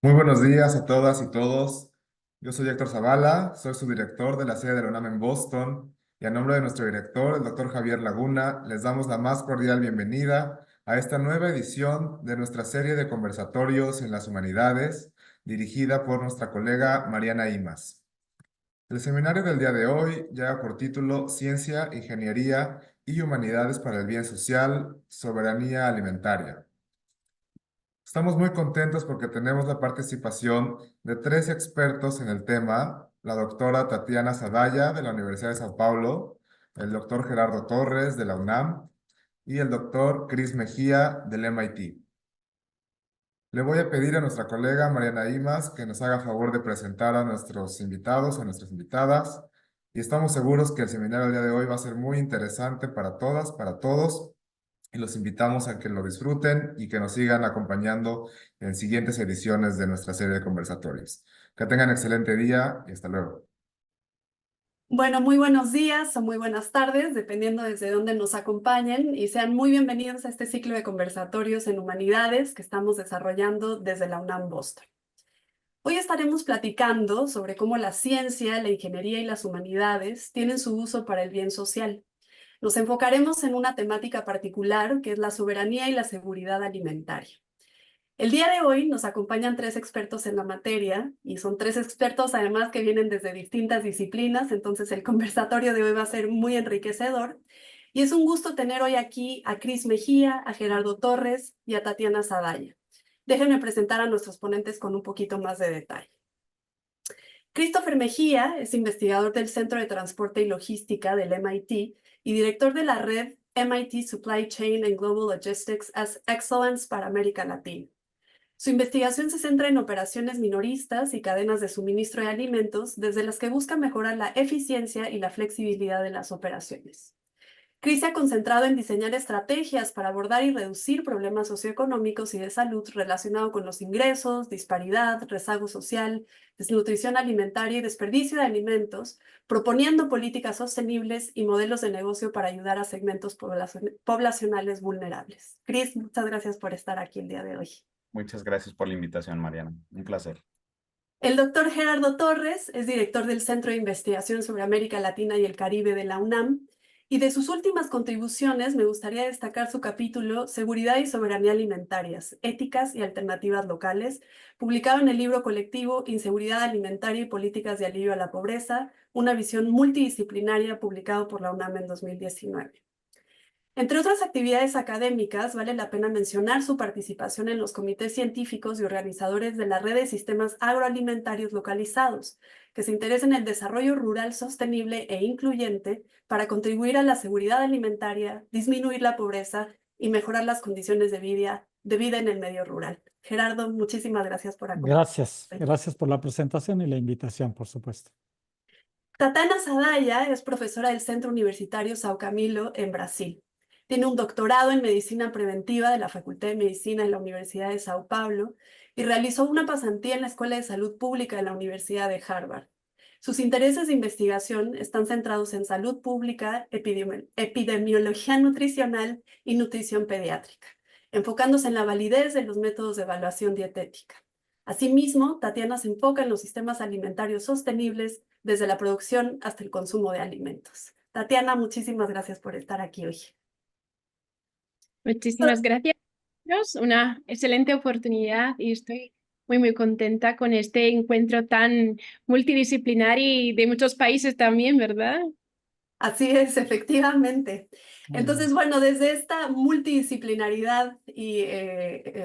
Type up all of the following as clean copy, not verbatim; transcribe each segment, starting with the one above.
Muy buenos días a todas y todos. Yo soy Héctor Zavala, soy su director de la sede de la UNAM en Boston y a nombre de nuestro director, el doctor Javier Laguna, les damos la más cordial bienvenida a esta nueva edición de nuestra serie de conversatorios en las humanidades, dirigida por nuestra colega Mariana Imas. El seminario del día de hoy lleva por título Ciencia, Ingeniería y Humanidades para el Bien Social, Soberanía Alimentaria. Estamos muy contentos porque tenemos la participación de tres expertos en el tema, la doctora Tatiana Zadaya de la Universidad de Sao Paulo, el doctor Gerardo Torres de la UNAM y el doctor Chris Mejía del MIT. Le voy a pedir a nuestra colega Mariana Imas que nos haga favor de presentar a nuestros invitados, a nuestras invitadas, y estamos seguros que el seminario del día de hoy va a ser muy interesante para todas, para todos, y los invitamos a que lo disfruten y que nos sigan acompañando en siguientes ediciones de nuestra serie de conversatorios. Que tengan excelente día y hasta luego. Bueno, muy buenos días o muy buenas tardes, dependiendo desde dónde nos acompañen, y sean muy bienvenidos a este ciclo de conversatorios en humanidades que estamos desarrollando desde la UNAM Boston. Hoy estaremos platicando sobre cómo la ciencia, la ingeniería y las humanidades tienen su uso para el bien social. Nos enfocaremos en una temática particular, que es la soberanía y la seguridad alimentaria. El día de hoy nos acompañan tres expertos en la materia y son tres expertos además que vienen desde distintas disciplinas, entonces el conversatorio de hoy va a ser muy enriquecedor. Y es un gusto tener hoy aquí a Chris Mejía, a Gerardo Torres y a Tatiana Zadaya. Déjenme presentar a nuestros ponentes con un poquito más de detalle. Christopher Mejía es investigador del Centro de Transporte y Logística del MIT y director de la red MIT Supply Chain and Global Logistics as Excellence para América Latina. Su investigación se centra en operaciones minoristas y cadenas de suministro de alimentos, desde las que busca mejorar la eficiencia y la flexibilidad de las operaciones. Chris se ha concentrado en diseñar estrategias para abordar y reducir problemas socioeconómicos y de salud relacionados con los ingresos, disparidad, rezago social, desnutrición alimentaria y desperdicio de alimentos, proponiendo políticas sostenibles y modelos de negocio para ayudar a segmentos poblacionales vulnerables. Chris, muchas gracias por estar aquí el día de hoy. Muchas gracias por la invitación, Mariana. Un placer. El doctor Gerardo Torres es director del Centro de Investigación sobre América Latina y el Caribe de la UNAM, y de sus últimas contribuciones me gustaría destacar su capítulo Seguridad y Soberanía Alimentarias, Éticas y Alternativas Locales, publicado en el libro colectivo Inseguridad Alimentaria y Políticas de Alivio a la Pobreza, una visión multidisciplinaria, publicado por la UNAM en 2019. Entre otras actividades académicas, vale la pena mencionar su participación en los comités científicos y organizadores de la red de sistemas agroalimentarios localizados, que se interesa en el desarrollo rural sostenible e incluyente para contribuir a la seguridad alimentaria, disminuir la pobreza y mejorar las condiciones de vida en el medio rural. Gerardo, muchísimas gracias por acompañarnos. Gracias por la presentación y la invitación, por supuesto. Tatiana Zadaya es profesora del Centro Universitario São Camilo en Brasil. Tiene un doctorado en Medicina Preventiva de la Facultad de Medicina de la Universidad de Sao Paulo y realizó una pasantía en la Escuela de Salud Pública de la Universidad de Harvard. Sus intereses de investigación están centrados en salud pública, epidemiología nutricional y nutrición pediátrica, enfocándose en la validez de los métodos de evaluación dietética. Asimismo, Tatiana se enfoca en los sistemas alimentarios sostenibles desde la producción hasta el consumo de alimentos. Tatiana, muchísimas gracias por estar aquí hoy. Muchísimas gracias. Una excelente oportunidad y estoy muy contenta con este encuentro tan multidisciplinar y de muchos países también, ¿verdad? Así es, efectivamente. Entonces, bueno, desde esta multidisciplinaridad y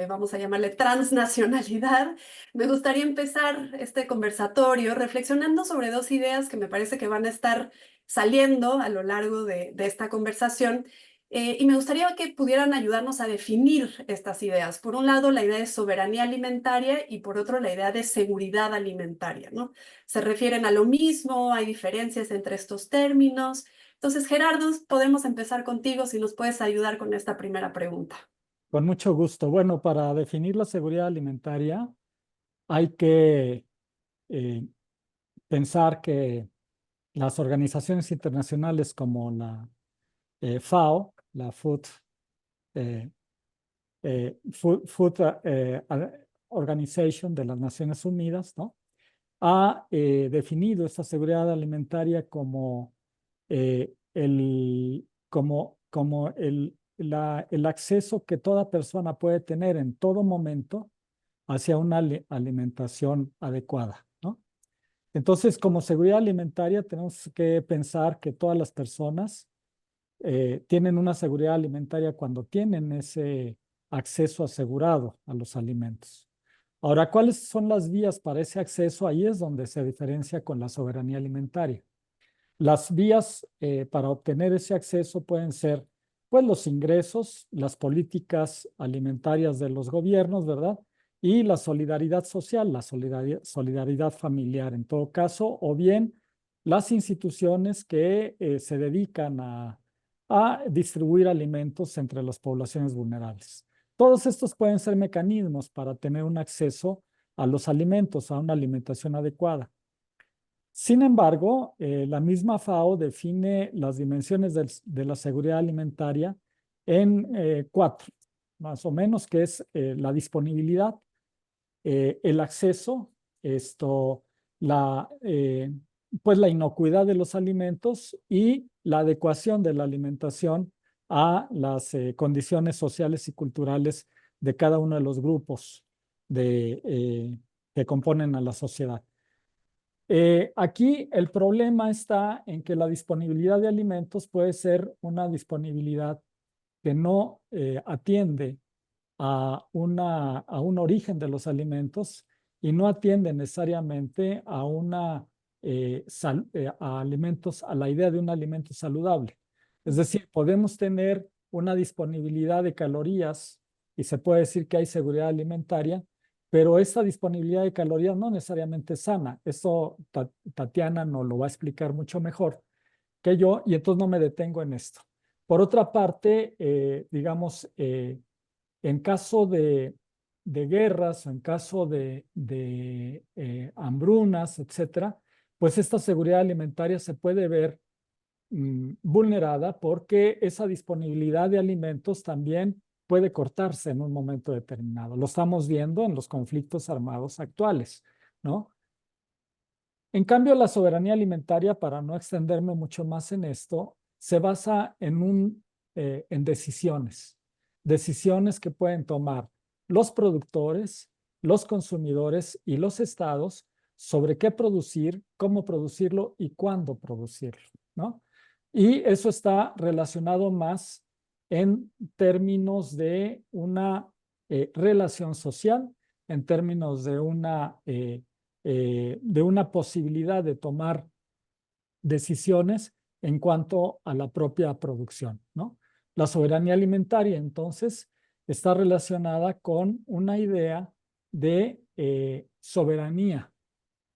vamos a llamarle transnacionalidad, me gustaría empezar este conversatorio reflexionando sobre dos ideas que me parece que van a estar saliendo a lo largo de esta conversación. Y me gustaría que pudieran ayudarnos a definir estas ideas. Por un lado, la idea de soberanía alimentaria y por otro, la idea de seguridad alimentaria, ¿no? Se refieren a lo mismo, hay diferencias entre estos términos. Entonces, Gerardo, podemos empezar contigo si nos puedes ayudar con esta primera pregunta. Con mucho gusto. Bueno, para definir la seguridad alimentaria hay que pensar que las organizaciones internacionales como la FAO, la Food Organization de las Naciones Unidas, ¿no? Ha definido esta seguridad alimentaria como el acceso que toda persona puede tener en todo momento hacia una alimentación adecuada, ¿no? Entonces, como seguridad alimentaria, tenemos que pensar que todas las personas tienen una seguridad alimentaria cuando tienen ese acceso asegurado a los alimentos. Ahora, ¿cuáles son las vías para ese acceso? Ahí es donde se diferencia con la soberanía alimentaria. Las vías para obtener ese acceso pueden ser, pues, los ingresos, las políticas alimentarias de los gobiernos, ¿verdad? Y la solidaridad social, la solidaridad familiar en todo caso, o bien las instituciones que se dedican a distribuir alimentos entre las poblaciones vulnerables. Todos estos pueden ser mecanismos para tener un acceso a los alimentos, a una alimentación adecuada. Sin embargo, la misma FAO define las dimensiones de la seguridad alimentaria en 4, más o menos, que es la disponibilidad, el acceso, pues la inocuidad de los alimentos y la adecuación de la alimentación a las condiciones sociales y culturales de cada uno de los grupos que componen a la sociedad. Aquí el problema está en que la disponibilidad de alimentos puede ser una disponibilidad que no atiende a un origen de los alimentos y no atiende necesariamente a a la idea de un alimento saludable. Es decir, podemos tener una disponibilidad de calorías y se puede decir que hay seguridad alimentaria, pero esa disponibilidad de calorías no necesariamente es sana. Eso Tatiana nos lo va a explicar mucho mejor que yo, y entonces no me detengo en esto. Por otra parte, digamos, en caso de guerras o en caso de hambrunas, etcétera, pues esta seguridad alimentaria se puede ver vulnerada porque esa disponibilidad de alimentos también puede cortarse en un momento determinado. Lo estamos viendo en los conflictos armados actuales, ¿no? En cambio, la soberanía alimentaria, para no extenderme mucho más en esto, se basa en decisiones. Decisiones que pueden tomar los productores, los consumidores y los estados sobre qué producir, cómo producirlo y cuándo producirlo, ¿no? Y eso está relacionado más en términos de una relación social, en términos de una posibilidad de tomar decisiones en cuanto a la propia producción, ¿no? La soberanía alimentaria, entonces, está relacionada con una idea de soberanía,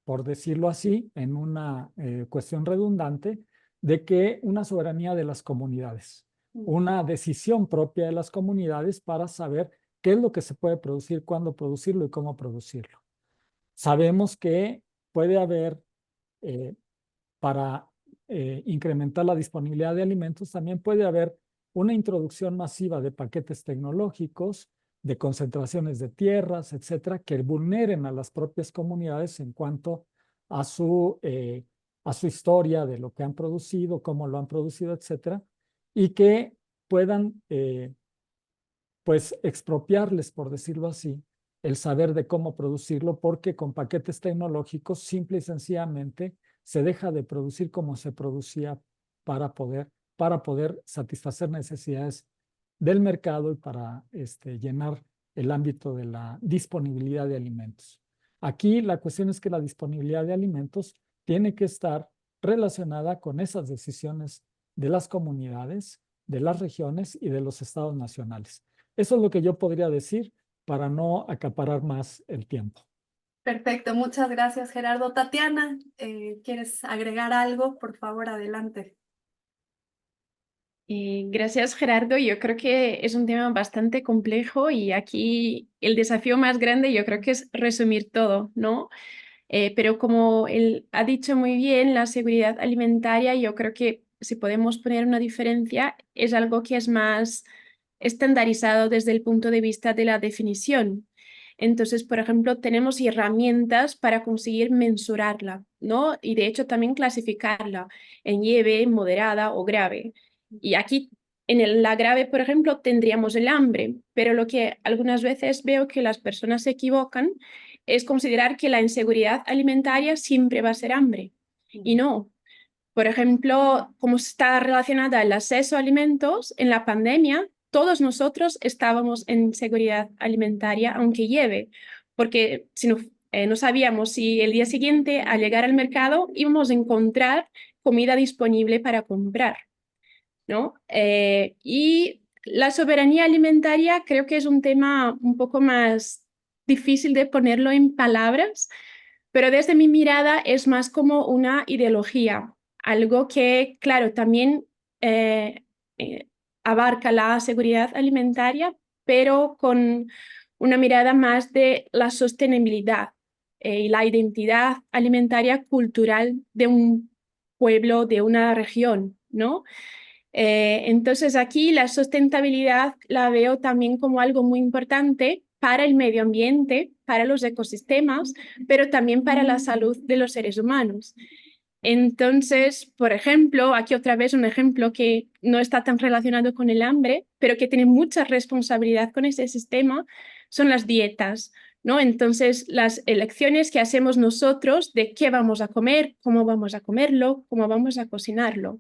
por decirlo así, en una cuestión redundante, de que una soberanía de las comunidades, una decisión propia de las comunidades para saber qué es lo que se puede producir, cuándo producirlo y cómo producirlo. Sabemos que puede haber, para incrementar la disponibilidad de alimentos, también puede haber una introducción masiva de paquetes tecnológicos, de concentraciones de tierras, etcétera, que vulneren a las propias comunidades en cuanto a su historia de lo que han producido, cómo lo han producido, etcétera, y que puedan pues expropiarles, por decirlo así, el saber de cómo producirlo, porque con paquetes tecnológicos simple y sencillamente se deja de producir como se producía para poder satisfacer necesidades del mercado y para llenar el ámbito de la disponibilidad de alimentos. Aquí la cuestión es que la disponibilidad de alimentos tiene que estar relacionada con esas decisiones de las comunidades, de las regiones y de los estados nacionales. Eso es lo que yo podría decir para no acaparar más el tiempo. Perfecto, muchas gracias, Gerardo. Tatiana, ¿quieres agregar algo? Por favor, adelante. Gracias, Gerardo. Yo creo que es un tema bastante complejo y aquí el desafío más grande yo creo que es resumir todo, ¿no? Pero como él ha dicho muy bien, la seguridad alimentaria, yo creo que si podemos poner una diferencia, es algo que es más estandarizado desde el punto de vista de la definición. Entonces, por ejemplo, tenemos herramientas para conseguir mensurarla, ¿no? Y de hecho también clasificarla en leve, moderada o grave. Y aquí la grave, por ejemplo, tendríamos el hambre, pero lo que algunas veces veo que las personas se equivocan es considerar que la inseguridad alimentaria siempre va a ser hambre. Y no. Por ejemplo, como está relacionada el acceso a alimentos, en la pandemia todos nosotros estábamos en seguridad alimentaria, aunque lleve, porque si no sabíamos si el día siguiente al llegar al mercado íbamos a encontrar comida disponible para comprar, ¿no? Y la soberanía alimentaria creo que es un tema un poco más difícil de ponerlo en palabras, pero desde mi mirada es más como una ideología, algo que, claro, también eh, eh, abarca la seguridad alimentaria, pero con una mirada más de la sostenibilidad y la identidad alimentaria cultural de un pueblo, de una región, ¿no? Entonces aquí la sustentabilidad la veo también como algo muy importante para el medio ambiente, para los ecosistemas, pero también para la salud de los seres humanos. Entonces, por ejemplo, aquí otra vez un ejemplo que no está tan relacionado con el hambre, pero que tiene mucha responsabilidad con ese sistema, son las dietas, ¿no? Entonces, las elecciones que hacemos nosotros de qué vamos a comer, cómo vamos a comerlo, cómo vamos a cocinarlo.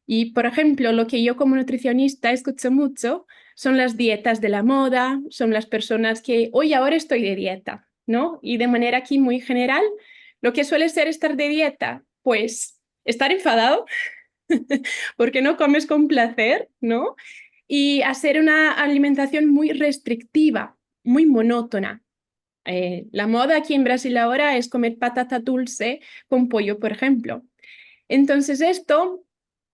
Y, por ejemplo, lo que yo como nutricionista escucho mucho son las dietas de la moda, son las personas que hoy ahora estoy de dieta, ¿no? Y de manera aquí muy general, lo que suele ser estar de dieta, pues estar enfadado porque no comes con placer, ¿no? Y hacer una alimentación muy restrictiva, muy monótona. La moda aquí en Brasil ahora es comer patata dulce con pollo, por ejemplo. Entonces esto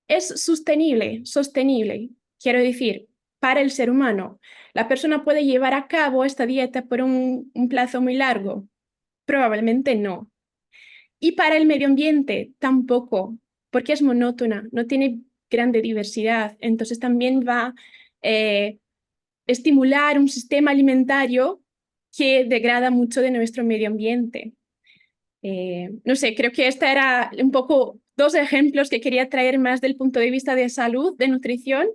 es sostenible, quiero decir, para el ser humano. ¿La persona puede llevar a cabo esta dieta por un plazo muy largo? Probablemente no. Y para el medio ambiente tampoco, porque es monótona, no tiene grande diversidad. Entonces también va a estimular un sistema alimentario que degrada mucho de nuestro medio ambiente. No sé, creo que esta era un poco dos ejemplos que quería traer más del punto de vista de salud, de nutrición,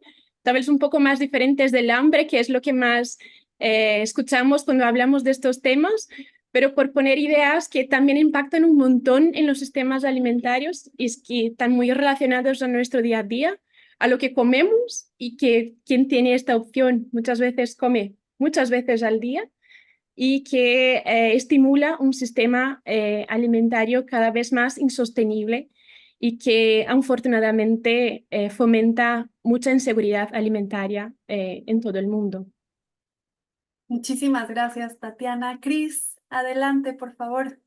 tal vez un poco más diferentes del hambre, que es lo que más escuchamos cuando hablamos de estos temas, pero por poner ideas que también impactan un montón en los sistemas alimentarios y es que están muy relacionados a nuestro día a día, a lo que comemos y que quien tiene esta opción muchas veces come muchas veces al día y que estimula un sistema alimentario cada vez más insostenible y que afortunadamente fomenta mucha inseguridad alimentaria en todo el mundo. Muchísimas gracias, Tatiana. Cris, adelante, por favor.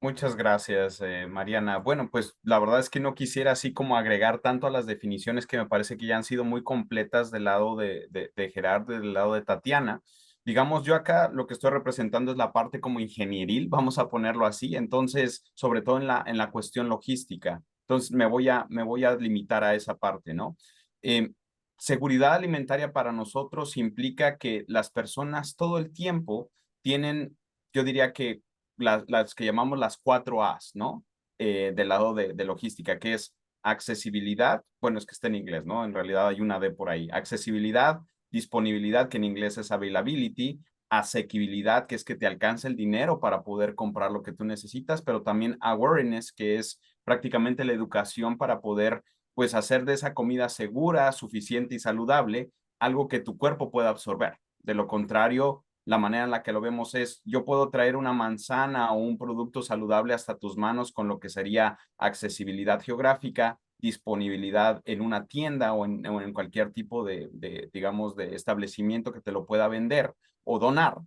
Muchas gracias, Mariana. Bueno, pues la verdad es que no quisiera así como agregar tanto a las definiciones que me parece que ya han sido muy completas del lado de Gerardo, del lado de Tatiana. Digamos, yo acá lo que estoy representando es la parte como ingenieril, vamos a ponerlo así, entonces, sobre todo en la cuestión logística. Entonces, me voy a limitar a esa parte, ¿no? Eh, Seguridad alimentaria para nosotros implica que las personas todo el tiempo tienen, yo diría que las que llamamos las 4 A's, ¿no? Del lado de logística, que es accesibilidad, bueno, es que está en inglés, ¿no? En realidad hay una D por ahí. Accesibilidad, disponibilidad, que en inglés es availability, asequibilidad, que es que te alcance el dinero para poder comprar lo que tú necesitas, pero también awareness, que es prácticamente la educación para poder, pues, hacer de esa comida segura, suficiente y saludable, algo que tu cuerpo pueda absorber. De lo contrario, la manera en la que lo vemos es, yo puedo traer una manzana o un producto saludable hasta tus manos con lo que sería accesibilidad geográfica, disponibilidad en una tienda o en cualquier tipo digamos, de establecimiento que te lo pueda vender o donar.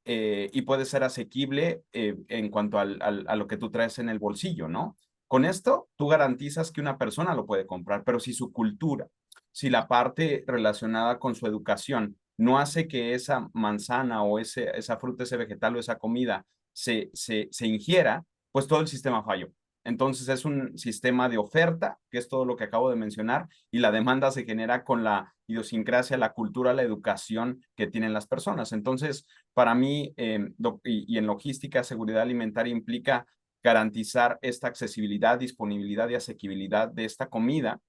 Y puede ser asequible en cuanto a lo que tú traes en el bolsillo, ¿no? Con esto, tú garantizas que una persona lo puede comprar, pero si su cultura, si la parte relacionada con su educación no hace que esa manzana o esa fruta, ese vegetal o esa comida se ingiera, pues todo el sistema falló. Entonces es un sistema de oferta, que es todo lo que acabo de mencionar, y la demanda se genera con la idiosincrasia, la cultura, la educación que tienen las personas. Entonces, para mí, y en logística, seguridad alimentaria implica garantizar esta accesibilidad, disponibilidad y asequibilidad de esta comida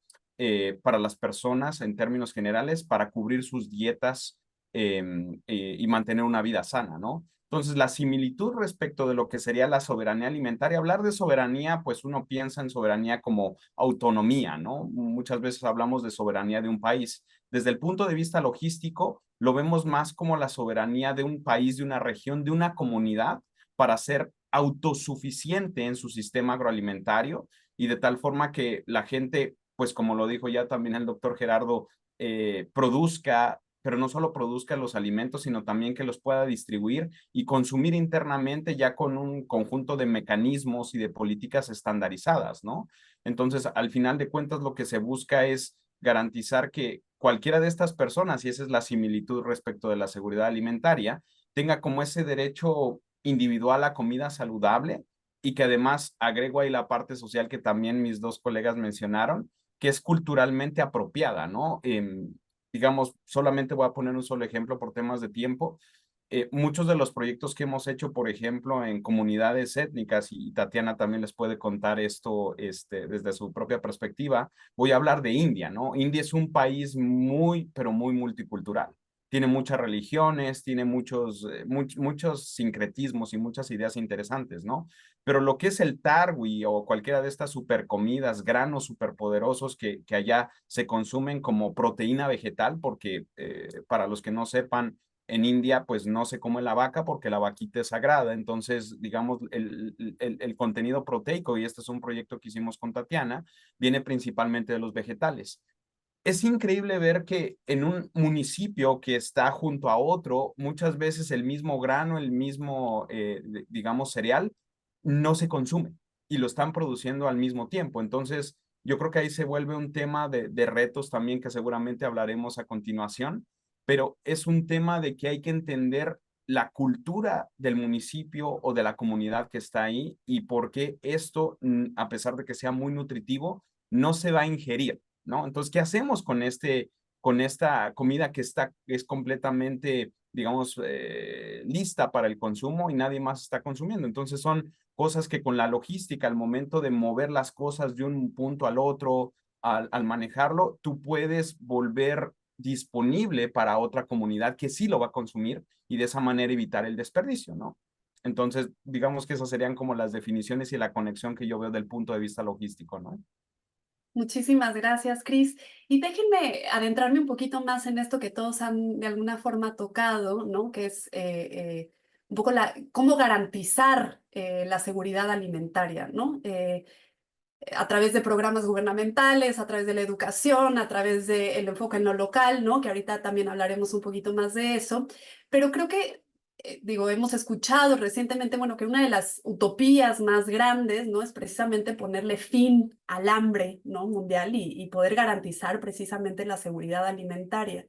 para las personas en términos generales, para cubrir sus dietas y mantener una vida sana, ¿no? Entonces, la similitud respecto de lo que sería la soberanía alimentaria, hablar de soberanía, pues uno piensa en soberanía como autonomía, ¿no? Muchas veces hablamos de soberanía de un país. Desde el punto de vista logístico, lo vemos más como la soberanía de un país, de una región, de una comunidad, para ser autosuficiente en su sistema agroalimentario y de tal forma que la gente, pues como lo dijo ya también el doctor Gerardo, produzca, pero no solo produzca los alimentos, sino también que los pueda distribuir y consumir internamente ya con un conjunto de mecanismos y de políticas estandarizadas, ¿no? Entonces, al final de cuentas, lo que se busca es garantizar que cualquiera de estas personas, y esa es la similitud respecto de la seguridad alimentaria, tenga como ese derecho individual a comida saludable y que además agrego ahí la parte social que también mis dos colegas mencionaron, que es culturalmente apropiada, ¿no? Digamos, solamente voy a poner un solo ejemplo por temas de tiempo. Muchos de los proyectos que hemos hecho, por ejemplo, en comunidades étnicas, y Tatiana también les puede contar esto desde su propia perspectiva, voy a hablar de India, ¿no? India es un país muy, pero muy multicultural. Tiene muchas religiones, tiene muchos sincretismos y muchas ideas interesantes, ¿no? Pero lo que es el tarwi o cualquiera de estas supercomidas, granos superpoderosos que allá se consumen como proteína vegetal, porque para los que no sepan, en India, pues no se come la vaca porque la vaquita es sagrada. Entonces, digamos, el contenido proteico, y este es un proyecto que hicimos con Tatiana, viene principalmente de los vegetales. Es increíble ver que en un municipio que está junto a otro, muchas veces el mismo grano, el mismo, digamos, cereal, no se consume y lo están produciendo al mismo tiempo. Entonces, yo creo que ahí se vuelve un tema de retos también que seguramente hablaremos a continuación, pero es un tema de que hay que entender la cultura del municipio o de la comunidad que está ahí y por qué esto, a pesar de que sea muy nutritivo, no se va a ingerir, ¿no? Entonces, ¿qué hacemos con esta comida que es completamente, digamos, lista para el consumo y nadie más está consumiendo? Entonces, son cosas que con la logística, al momento de mover las cosas de un punto al otro, al manejarlo, tú puedes volver disponible para otra comunidad que sí lo va a consumir y de esa manera evitar el desperdicio, ¿no? Entonces, digamos que esas serían como las definiciones y la conexión que yo veo del punto de vista logístico, ¿no? Muchísimas gracias, Cris. Y déjenme adentrarme un poquito más en esto que todos han de alguna forma tocado, ¿no? Que es un poco cómo garantizar la seguridad alimentaria, ¿no? A través de programas gubernamentales, a través de la educación, a través del enfoque en lo local, ¿no? Que ahorita también hablaremos un poquito más de eso. Pero creo que, digo, hemos escuchado recientemente, bueno, que una de las utopías más grandes, ¿no? Es precisamente ponerle fin al hambre, ¿no? Mundial y poder garantizar precisamente la seguridad alimentaria.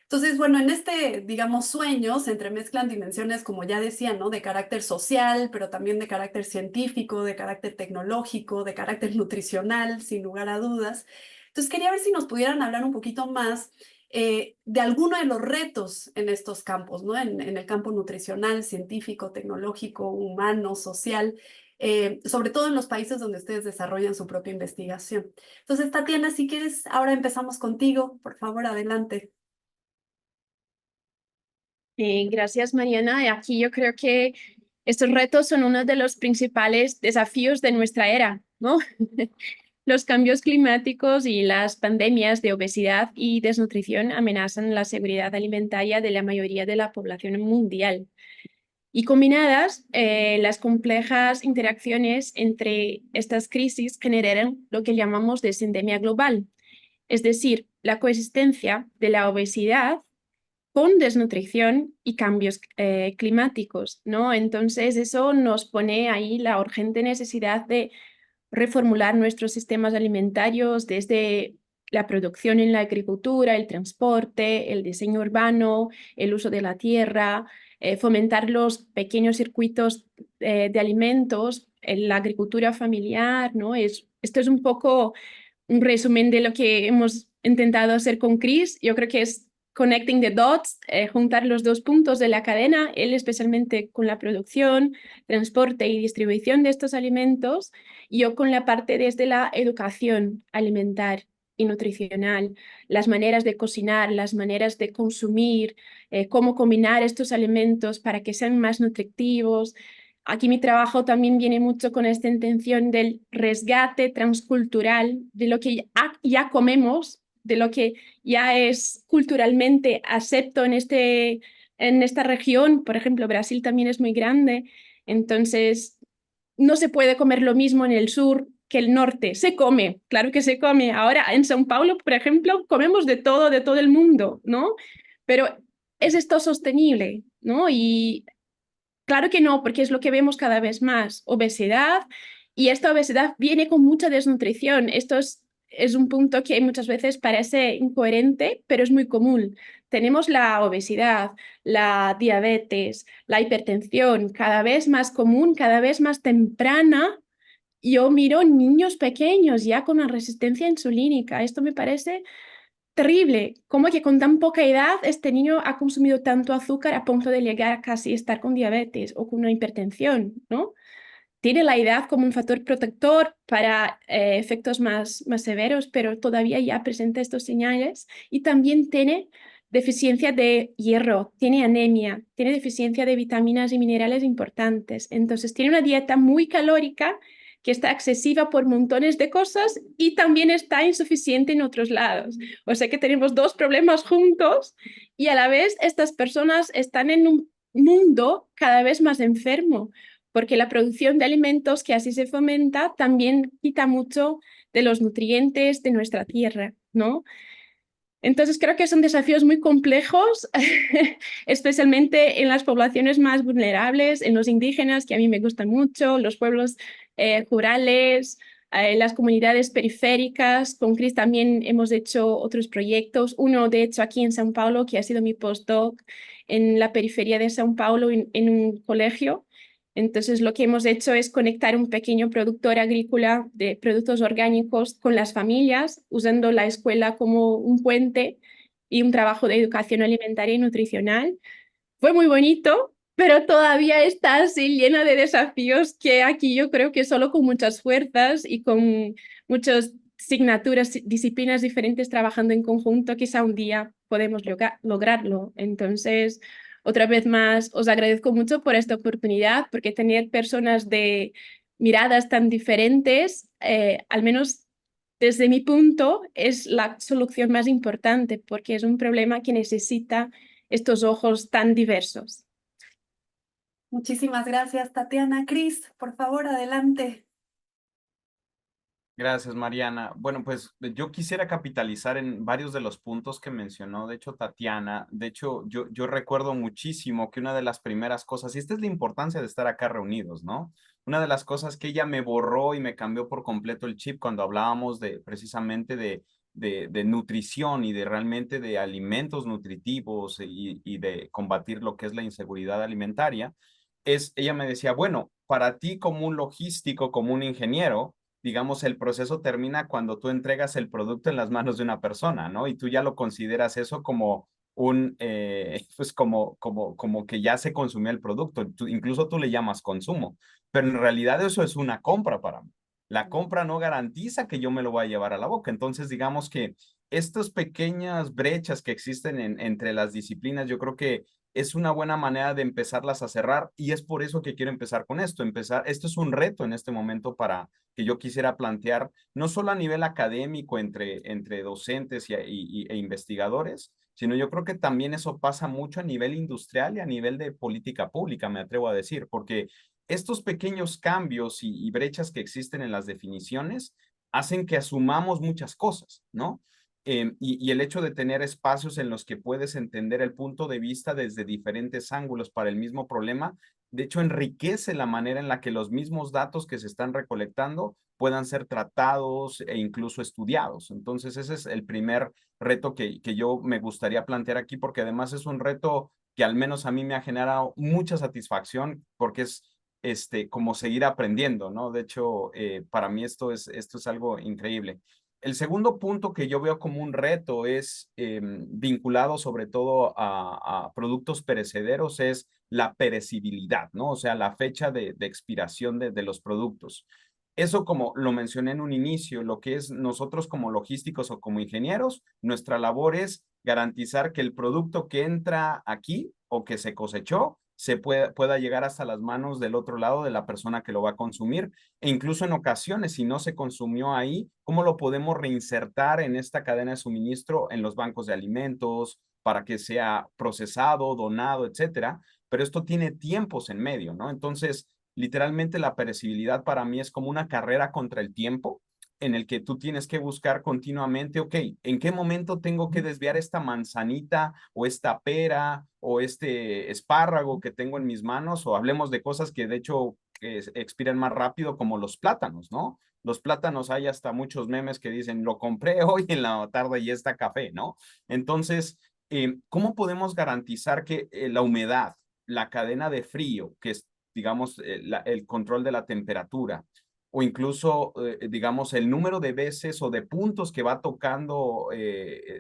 Entonces, bueno, en este, digamos, sueño se entremezclan dimensiones, como ya decía, ¿no? De carácter social, pero también de carácter científico, de carácter tecnológico, de carácter nutricional, sin lugar a dudas. Entonces, quería ver si nos pudieran hablar un poquito más de alguno de los retos en estos campos, ¿no? En el campo nutricional, científico, tecnológico, humano, social, sobre todo en los países donde ustedes desarrollan su propia investigación. Entonces, Tatiana, si quieres, ahora empezamos contigo. Por favor, adelante. Gracias, Mariana. Aquí yo creo que estos retos son uno de los principales desafíos de nuestra era, ¿no? Los cambios climáticos y las pandemias de obesidad y desnutrición amenazan la seguridad alimentaria de la mayoría de la población mundial. Y combinadas, las complejas interacciones entre estas crisis generan lo que llamamos desendemia global, es decir, la coexistencia de la obesidad con desnutrición y cambios climáticos, ¿no? Entonces eso nos pone ahí la urgente necesidad de reformular nuestros sistemas alimentarios desde la producción en la agricultura, el transporte, el diseño urbano, el uso de la tierra, fomentar los pequeños circuitos de alimentos la agricultura familiar, ¿no? Esto es un poco un resumen de lo que hemos intentado hacer con Chris. Yo creo que es connecting the dots, juntar los dos puntos de la cadena, él especialmente con la producción, transporte y distribución de estos alimentos, y yo con la parte desde la educación alimentar y nutricional, las maneras de cocinar, las maneras de consumir, cómo combinar estos alimentos para que sean más nutritivos. Aquí mi trabajo también viene mucho con esta intención del resgate transcultural de lo que ya comemos, de lo que ya es culturalmente acepto en esta región. Por ejemplo, Brasil también es muy grande, entonces no se puede comer lo mismo en el sur que el norte. Se come, claro que se come. Ahora en São Paulo, por ejemplo, comemos de todo el mundo, ¿no? Pero ¿es esto sostenible? ¿No? Y claro que no, porque es lo que vemos cada vez más, obesidad, y esta obesidad viene con mucha desnutrición. Esto es un punto que muchas veces parece incoherente, pero es muy común. Tenemos la obesidad, la diabetes, la hipertensión, cada vez más común, cada vez más temprana. Yo miro niños pequeños ya con una resistencia insulínica. Esto me parece terrible. Cómo que con tan poca edad este niño ha consumido tanto azúcar a punto de llegar a casi estar con diabetes o con una hipertensión, ¿no? Tiene la edad como un factor protector para efectos más severos, pero todavía ya presenta estos señales, y también tiene deficiencia de hierro, tiene anemia, tiene deficiencia de vitaminas y minerales importantes. Entonces tiene una dieta muy calórica que está excesiva por montones de cosas y también está insuficiente en otros lados. O sea que tenemos dos problemas juntos, y a la vez estas personas están en un mundo cada vez más enfermo, porque la producción de alimentos que así se fomenta también quita mucho de los nutrientes de nuestra tierra, ¿no? Entonces creo que son desafíos muy complejos, especialmente en las poblaciones más vulnerables, en los indígenas, que a mí me gustan mucho, los pueblos rurales, las comunidades periféricas. Con Chris también hemos hecho otros proyectos, uno de hecho aquí en São Paulo, que ha sido mi postdoc en la periferia de São Paulo, en un colegio. Entonces, lo que hemos hecho es conectar un pequeño productor agrícola de productos orgánicos con las familias, usando la escuela como un puente y un trabajo de educación alimentaria y nutricional. Fue muy bonito, pero todavía está así llena de desafíos, que aquí yo creo que solo con muchas fuerzas y con muchas asignaturas, disciplinas diferentes trabajando en conjunto, quizá un día podemos lograrlo. Entonces, otra vez más, os agradezco mucho por esta oportunidad, porque tener personas de miradas tan diferentes, al menos desde mi punto, es la solución más importante, porque es un problema que necesita estos ojos tan diversos. Muchísimas gracias, Tatiana. Cris, por favor, adelante. Gracias, Mariana. Bueno, pues yo quisiera capitalizar en varios de los puntos que mencionó, de hecho, Tatiana. De hecho, yo recuerdo muchísimo que una de las primeras cosas, y esta es la importancia de estar acá reunidos, ¿no? Una de las cosas que ella me borró y me cambió por completo el chip cuando hablábamos precisamente de nutrición y de realmente de alimentos nutritivos y de combatir lo que es la inseguridad alimentaria, ella me decía, bueno, para ti como un logístico, como un ingeniero, digamos, el proceso termina cuando tú entregas el producto en las manos de una persona, ¿no? Y tú ya lo consideras eso como pues como que ya se consumió el producto. Incluso tú le llamas consumo, pero en realidad eso es una compra para mí. La compra no garantiza que yo me lo voy a llevar a la boca. Entonces, digamos que estas pequeñas brechas que existen entre las disciplinas, yo creo que es una buena manera de empezarlas a cerrar, y es por eso que quiero empezar con esto. Esto es un reto en este momento para que yo quisiera plantear, no solo a nivel académico entre docentes e investigadores, sino yo creo que también eso pasa mucho a nivel industrial y a nivel de política pública, me atrevo a decir, porque estos pequeños cambios y brechas que existen en las definiciones hacen que asumamos muchas cosas, ¿no? Y el hecho de tener espacios en los que puedes entender el punto de vista desde diferentes ángulos para el mismo problema, de hecho enriquece la manera en la que los mismos datos que se están recolectando puedan ser tratados e incluso estudiados. Entonces ese es el primer reto que yo me gustaría plantear aquí, porque además es un reto que al menos a mí me ha generado mucha satisfacción, porque es como seguir aprendiendo, ¿no? De hecho, para mí esto es algo increíble. El segundo punto que yo veo como un reto es vinculado sobre todo a productos perecederos, es la perecibilidad, ¿no? O sea, la fecha de expiración de los productos. Eso, como lo mencioné en un inicio, lo que es nosotros como logísticos o como ingenieros, nuestra labor es garantizar que el producto que entra aquí o que se cosechó pueda llegar hasta las manos del otro lado de la persona que lo va a consumir. E incluso en ocasiones, si no se consumió ahí, ¿cómo lo podemos reinsertar en esta cadena de suministro en los bancos de alimentos para que sea procesado, donado, etcétera? Pero esto tiene tiempos en medio, ¿no? Entonces, literalmente la perecibilidad para mí es como una carrera contra el tiempo en el que tú tienes que buscar continuamente, ok, ¿en qué momento tengo que desviar esta manzanita o esta pera o este espárrago que tengo en mis manos? O hablemos de cosas que de hecho expiran más rápido, como los plátanos, ¿no? Los plátanos, hay hasta muchos memes que dicen, lo compré hoy en la tarde y está café, ¿no? Entonces, ¿cómo podemos garantizar que la humedad, la cadena de frío, que es, digamos, el control de la temperatura, o incluso, digamos, el número de veces o de puntos que va tocando,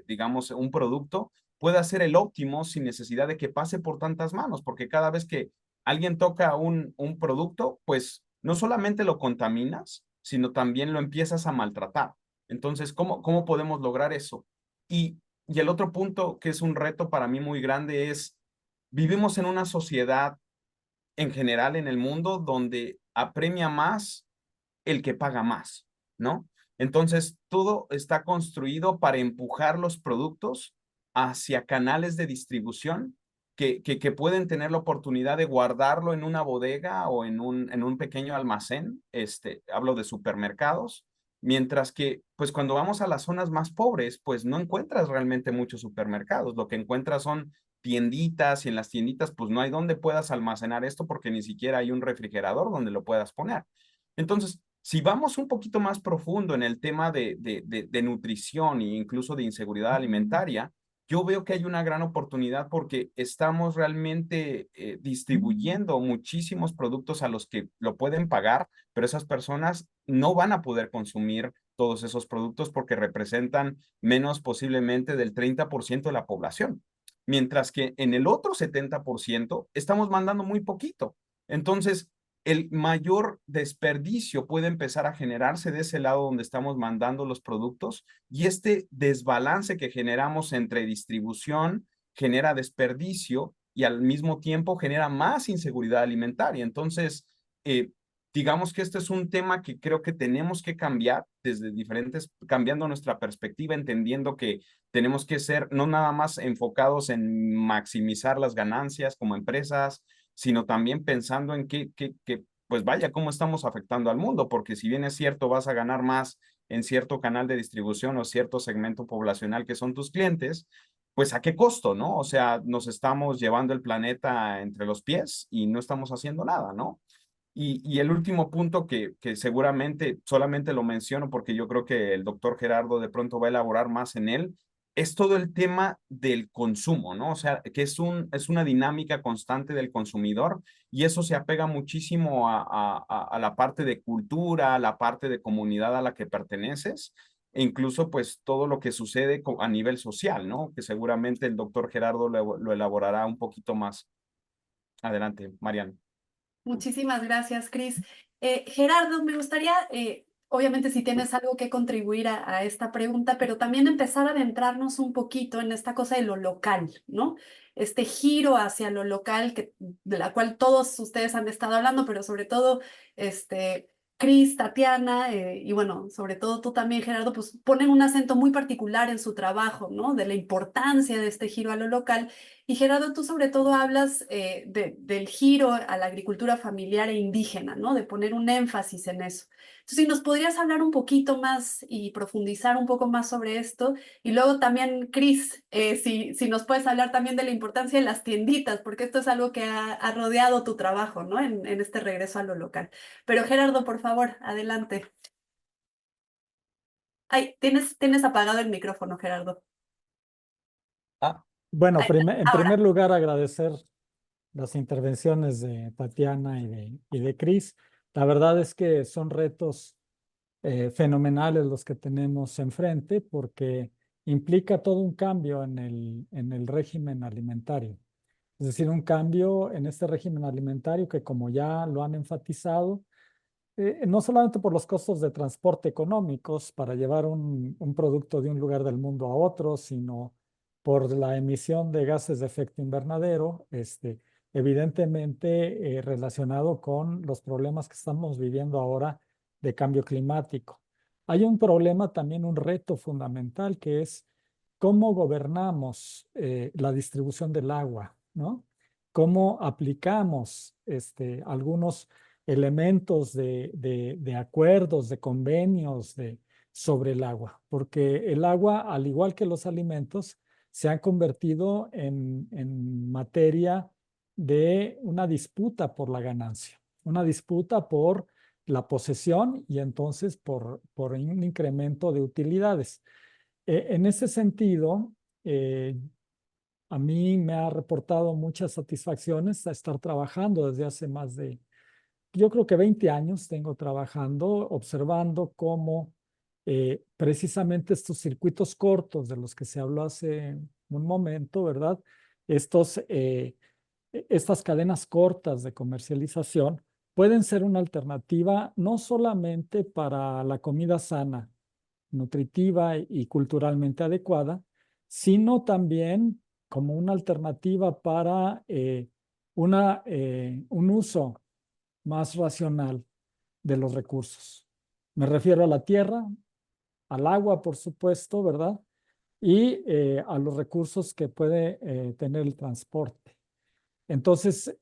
digamos, un producto, pueda ser el óptimo sin necesidad de que pase por tantas manos? Porque cada vez que alguien toca un producto, pues no solamente lo contaminas, sino también lo empiezas a maltratar. Entonces, ¿cómo podemos lograr eso? Y el otro punto que es un reto para mí muy grande es, vivimos en una sociedad en general en el mundo donde apremia más el que paga más, ¿no? Entonces, todo está construido para empujar los productos hacia canales de distribución que pueden tener la oportunidad de guardarlo en una bodega o en un pequeño almacén, hablo de supermercados, mientras que, pues cuando vamos a las zonas más pobres, pues no encuentras realmente muchos supermercados, lo que encuentras son tienditas, y en las tienditas pues no hay donde puedas almacenar esto porque ni siquiera hay un refrigerador donde lo puedas poner. Entonces, si vamos un poquito más profundo en el tema de nutrición e incluso de inseguridad alimentaria, yo veo que hay una gran oportunidad porque estamos realmente distribuyendo muchísimos productos a los que lo pueden pagar, pero esas personas no van a poder consumir todos esos productos porque representan menos posiblemente del 30% de la población. Mientras que en el otro 70% estamos mandando muy poquito. Entonces, el mayor desperdicio puede empezar a generarse de ese lado donde estamos mandando los productos, y este desbalance que generamos entre distribución genera desperdicio y al mismo tiempo genera más inseguridad alimentaria. Entonces, digamos que este es un tema que creo que tenemos que cambiar desde cambiando nuestra perspectiva, entendiendo que tenemos que ser no nada más enfocados en maximizar las ganancias como empresas, sino también pensando en pues vaya, cómo estamos afectando al mundo, porque si bien es cierto, vas a ganar más en cierto canal de distribución o cierto segmento poblacional que son tus clientes, pues a qué costo, ¿no? O sea, nos estamos llevando el planeta entre los pies y no estamos haciendo nada, ¿no? Y el último punto que seguramente solamente lo menciono porque yo creo que el doctor Gerardo de pronto va a elaborar más en él, es todo el tema del consumo, ¿no? O sea, que es una dinámica constante del consumidor, y eso se apega muchísimo a la parte de cultura, a la parte de comunidad a la que perteneces, e incluso pues todo lo que sucede a nivel social, ¿no? Que seguramente el doctor Gerardo lo elaborará un poquito más adelante, Mariano. Muchísimas gracias, Cris. Gerardo, me gustaría, obviamente, si tienes algo que contribuir a esta pregunta, pero también empezar a adentrarnos un poquito en esta cosa de lo local, ¿no? Este giro hacia lo local, de la cual todos ustedes han estado hablando, pero sobre todo, Cris, Tatiana, y bueno, sobre todo tú también, Gerardo, pues ponen un acento muy particular en su trabajo, ¿no? De la importancia de este giro a lo local. Y Gerardo, tú sobre todo hablas del giro a la agricultura familiar e indígena, ¿no? De poner un énfasis en eso. Entonces, si nos podrías hablar un poquito más y profundizar un poco más sobre esto. Y luego también, Cris, si nos puedes hablar también de la importancia de las tienditas, porque esto es algo que ha rodeado tu trabajo, ¿no? En este regreso a lo local. Pero Gerardo, por favor, adelante. Ay, tienes apagado el micrófono, Gerardo. Bueno, Ay, en ahora. primer lugar, agradecer las intervenciones de Tatiana y de Cris. La verdad es que son retos fenomenales los que tenemos enfrente porque implica todo un cambio en el régimen alimentario. Es decir, un cambio en este régimen alimentario que, como ya lo han enfatizado, no solamente por los costos de transporte económicos para llevar un producto de un lugar del mundo a otro, sino por la emisión de gases de efecto invernadero, evidentemente relacionado con los problemas que estamos viviendo ahora de cambio climático. Hay un problema también, un reto fundamental, que es cómo gobernamos la distribución del agua, ¿no? Cómo aplicamos algunos elementos de acuerdos, de convenios sobre el agua, porque el agua, al igual que los alimentos, se han convertido en materia de una disputa por la ganancia, una disputa por la posesión y entonces por un incremento de utilidades. En ese sentido, a mí me ha reportado muchas satisfacciones a estar trabajando desde hace más de, yo creo que 20 años tengo trabajando, observando cómo precisamente estos circuitos cortos de los que se habló hace un momento, ¿verdad? Estas cadenas cortas de comercialización pueden ser una alternativa no solamente para la comida sana, nutritiva y culturalmente adecuada, sino también como una alternativa para un uso más racional de los recursos. Me refiero a la tierra, al agua, por supuesto, ¿verdad? Y a los recursos que puede tener el transporte. Entonces,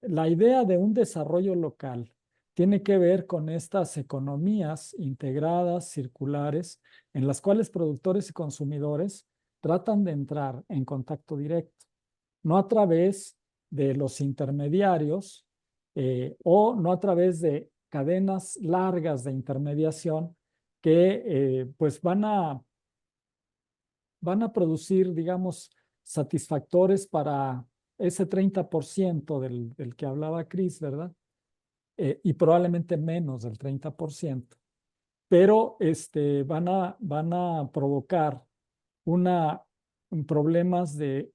la idea de un desarrollo local tiene que ver con estas economías integradas, circulares, en las cuales productores y consumidores tratan de entrar en contacto directo, no a través de los intermediarios o no a través de cadenas largas de intermediación que pues van a producir, digamos, satisfactores para ese 30% del que hablaba Cris, ¿verdad? Y probablemente menos del 30%. Pero van a provocar problemas de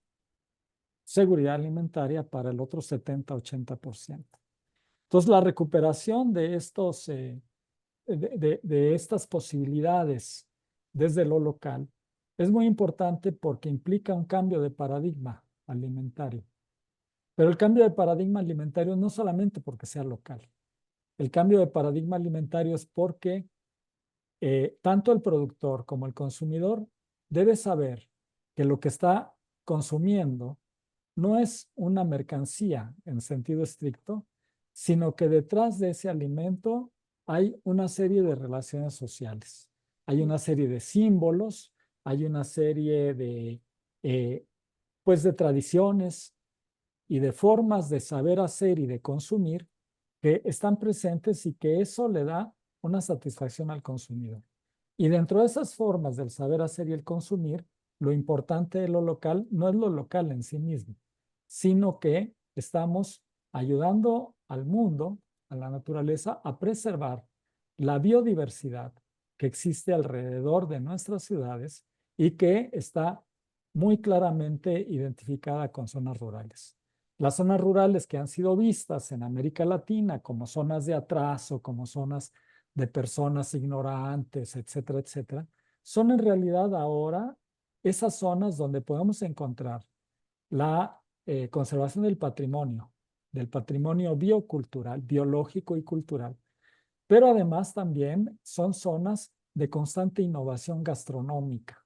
seguridad alimentaria para el otro 70-80%. Entonces, la recuperación de de estas posibilidades desde lo local es muy importante porque implica un cambio de paradigma alimentario. Pero el cambio de paradigma alimentario no solamente porque sea local. El cambio de paradigma alimentario es porque tanto el productor como el consumidor debe saber que lo que está consumiendo no es una mercancía en sentido estricto, sino que detrás de ese alimento hay una serie de relaciones sociales, hay una serie de símbolos, hay una serie pues de tradiciones y de formas de saber hacer y de consumir que están presentes y que eso le da una satisfacción al consumidor. Y dentro de esas formas del saber hacer y el consumir, lo importante de lo local no es lo local en sí mismo, sino que estamos ayudando al mundo, a la naturaleza, a preservar la biodiversidad que existe alrededor de nuestras ciudades y que está muy claramente identificada con zonas rurales. Las zonas rurales que han sido vistas en América Latina como zonas de atraso, como zonas de personas ignorantes, etcétera, etcétera, son en realidad ahora esas zonas donde podemos encontrar la conservación del patrimonio biocultural, biológico y cultural, pero además también son zonas de constante innovación gastronómica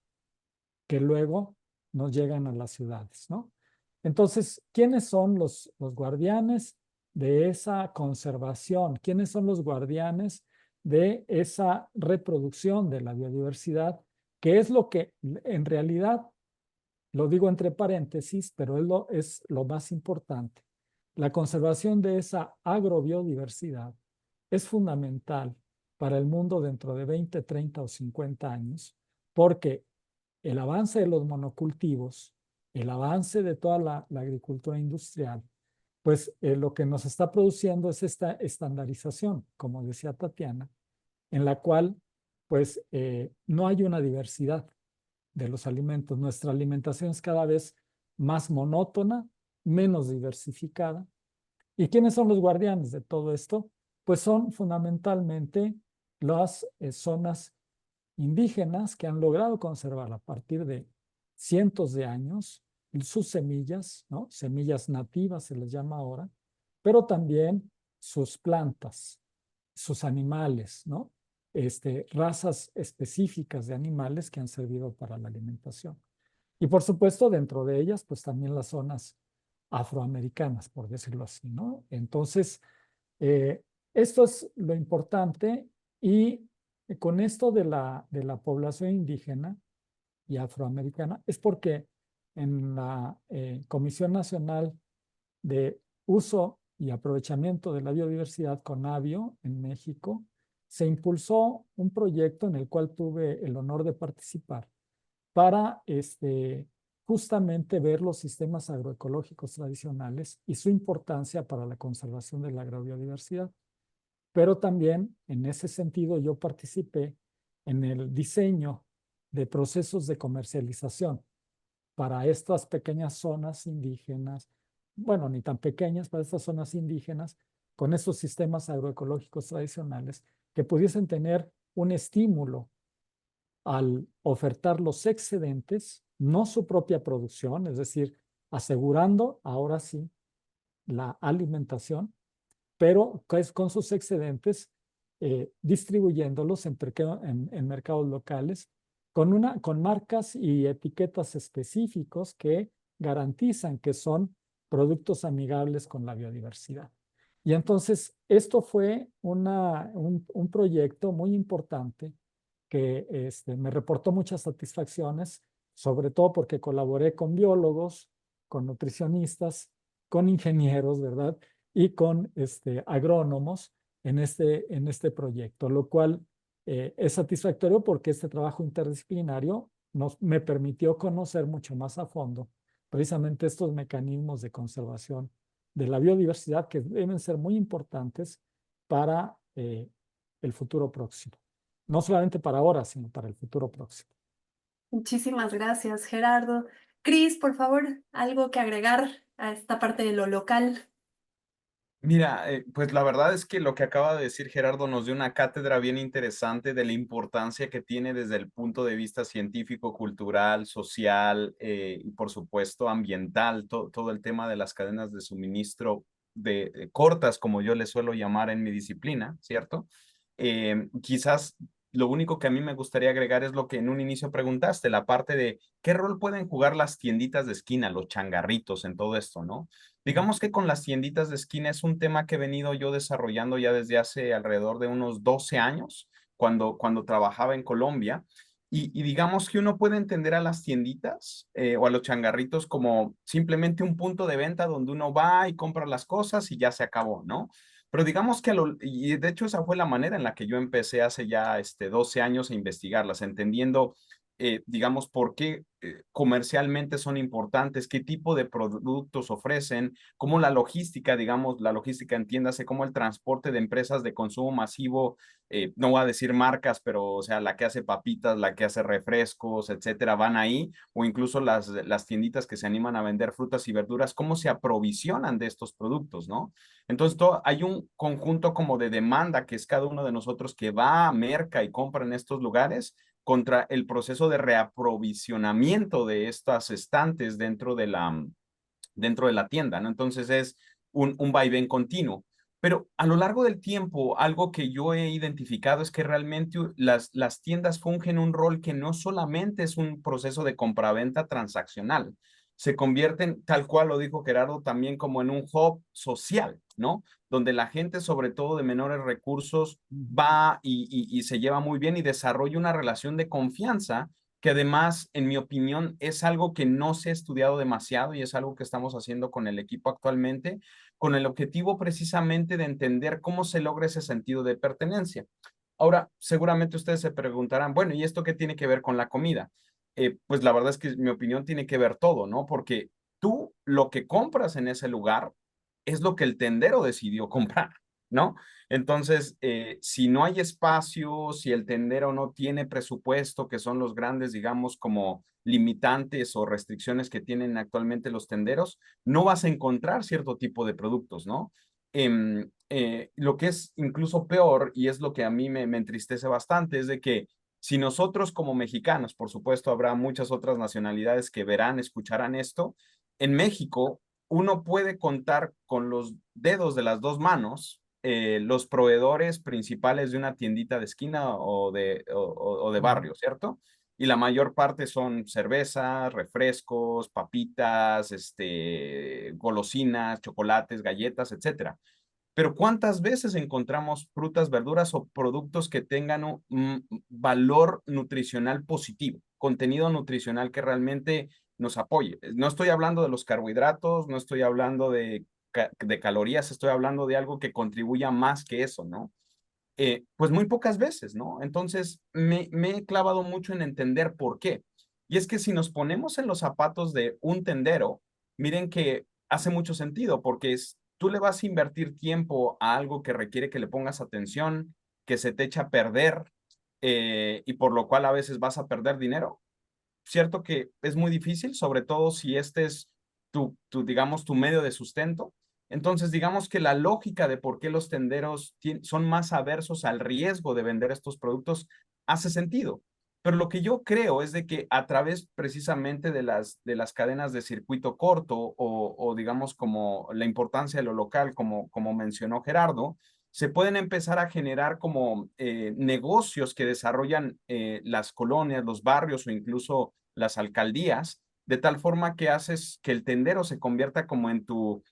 que luego nos llegan a las ciudades, ¿no? Entonces, ¿quiénes son los guardianes de esa conservación? ¿Quiénes son los guardianes de esa reproducción de la biodiversidad? Que es lo que en realidad, lo digo entre paréntesis, pero es lo más importante. La conservación de esa agrobiodiversidad es fundamental para el mundo dentro de 20, 30 o 50 años, porque el avance de los monocultivos, el avance de toda la agricultura industrial, pues lo que nos está produciendo es esta estandarización, como decía Tatiana, en la cual pues no hay una diversidad de los alimentos. Nuestra alimentación es cada vez más monótona, menos diversificada. ¿Y quiénes son los guardianes de todo esto? Pues son fundamentalmente las zonas indígenas que han logrado conservar a partir de cientos de años sus semillas, ¿no? Semillas nativas se les llama ahora, pero también sus plantas, sus animales, ¿no? Razas específicas de animales que han servido para la alimentación. Y por supuesto, dentro de ellas, pues también las zonas afroamericanas, por decirlo así, ¿no? Entonces, esto es lo importante y con esto de la población indígena y afroamericana es porque en la Comisión Nacional de Uso y Aprovechamiento de la Biodiversidad, CONABIO, en México, se impulsó un proyecto en el cual tuve el honor de participar para justamente ver los sistemas agroecológicos tradicionales y su importancia para la conservación de la agrobiodiversidad. Pero también en ese sentido yo participé en el diseño de procesos de comercialización para estas pequeñas zonas indígenas, bueno, ni tan pequeñas, para estas zonas indígenas, con estos sistemas agroecológicos tradicionales que pudiesen tener un estímulo al ofertar los excedentes, no su propia producción, es decir, asegurando ahora sí la alimentación, pero con sus excedentes distribuyéndolos en mercados locales con marcas y etiquetas específicos que garantizan que son productos amigables con la biodiversidad. Y entonces esto fue un proyecto muy importante que me reportó muchas satisfacciones, sobre todo porque colaboré con biólogos, con nutricionistas, con ingenieros, ¿verdad? Y con agrónomos en este proyecto, lo cual es satisfactorio porque este trabajo interdisciplinario me permitió conocer mucho más a fondo precisamente estos mecanismos de conservación de la biodiversidad que deben ser muy importantes para el futuro próximo. No solamente para ahora, sino para el futuro próximo. Muchísimas gracias, Gerardo. Cris, por favor, algo que agregar a esta parte de lo local. Mira, pues la verdad es que lo que acaba de decir Gerardo nos dio una cátedra bien interesante de la importancia que tiene desde el punto de vista científico, cultural, social y por supuesto ambiental, todo el tema de las cadenas de suministro de cortas, como yo les suelo llamar en mi disciplina, ¿cierto? Quizás lo único que a mí me gustaría agregar es lo que en un inicio preguntaste, la parte de qué rol pueden jugar las tienditas de esquina, los changarritos en todo esto, ¿no? Digamos que con las tienditas de esquina es un tema que he venido yo desarrollando ya desde hace alrededor de unos 12 años, cuando trabajaba en Colombia. Y digamos que uno puede entender a las tienditas o a los changarritos como simplemente un punto de venta donde uno va y compra las cosas y ya se acabó, ¿no? Pero digamos que, y de hecho esa fue la manera en la que yo empecé hace ya 12 años a investigarlas, entendiendo digamos, por qué comercialmente son importantes, qué tipo de productos ofrecen, cómo la logística, digamos, la logística entiéndase, cómo el transporte de empresas de consumo masivo, no voy a decir marcas, pero o sea, la que hace papitas, la que hace refrescos, etcétera, van ahí, o incluso las tienditas que se animan a vender frutas y verduras, cómo se aprovisionan de estos productos, ¿no? Entonces, hay un conjunto como de demanda que es cada uno de nosotros que va a merca y compra en estos lugares contra el proceso de reaprovisionamiento de estas estantes dentro de la tienda, ¿no? Entonces es un vaivén continuo. Pero a lo largo del tiempo, algo que yo he identificado es que realmente las tiendas fungen un rol que no solamente es un proceso de compraventa transaccional, se convierten, tal cual lo dijo Gerardo, también como en un hub social, ¿no? Donde la gente, sobre todo de menores recursos, va y se lleva muy bien y desarrolla una relación de confianza que además, en mi opinión, es algo que no se ha estudiado demasiado y es algo que estamos haciendo con el equipo actualmente, con el objetivo precisamente de entender cómo se logra ese sentido de pertenencia. Ahora, seguramente ustedes se preguntarán, bueno, ¿y esto qué tiene que ver con la comida? Pues la verdad es que mi opinión tiene que ver todo, ¿no? Porque tú lo que compras en ese lugar es lo que el tendero decidió comprar, ¿no? Entonces, si no hay espacio, si el tendero no tiene presupuesto, que son los grandes, digamos, como limitantes o restricciones que tienen actualmente los tenderos, no vas a encontrar cierto tipo de productos, ¿no? Lo que es incluso peor, y es lo que a mí me entristece bastante, es de que si nosotros como mexicanos, por supuesto, habrá muchas otras nacionalidades que verán, escucharán esto, en México uno puede contar con los dedos de las dos manos los proveedores principales de una tiendita de esquina o de barrio, ¿cierto? Y la mayor parte son cervezas, refrescos, papitas, golosinas, chocolates, galletas, etcétera. Pero ¿cuántas veces encontramos frutas, verduras o productos que tengan un valor nutricional positivo, contenido nutricional que realmente nos apoye? No estoy hablando de los carbohidratos, no estoy hablando de calorías, estoy hablando de algo que contribuya más que eso, ¿no? Pues muy pocas veces, ¿no? Entonces me he clavado mucho en entender por qué. Y es que si nos ponemos en los zapatos de un tendero, miren que hace mucho sentido, porque tú le vas a invertir tiempo a algo que requiere que le pongas atención, que se te echa a perder, y por lo cual a veces vas a perder dinero. Cierto que es muy difícil, sobre todo si este es digamos, tu medio de sustento. Entonces, digamos que la lógica de por qué los tenderos son más aversos al riesgo de vender estos productos hace sentido. Pero lo que yo creo es de que a través precisamente de las cadenas de circuito corto o digamos como la importancia de lo local, como mencionó Gerardo, se pueden empezar a generar como negocios que desarrollan las colonias, los barrios o incluso las alcaldías, de tal forma que haces que el tendero se convierta como en tu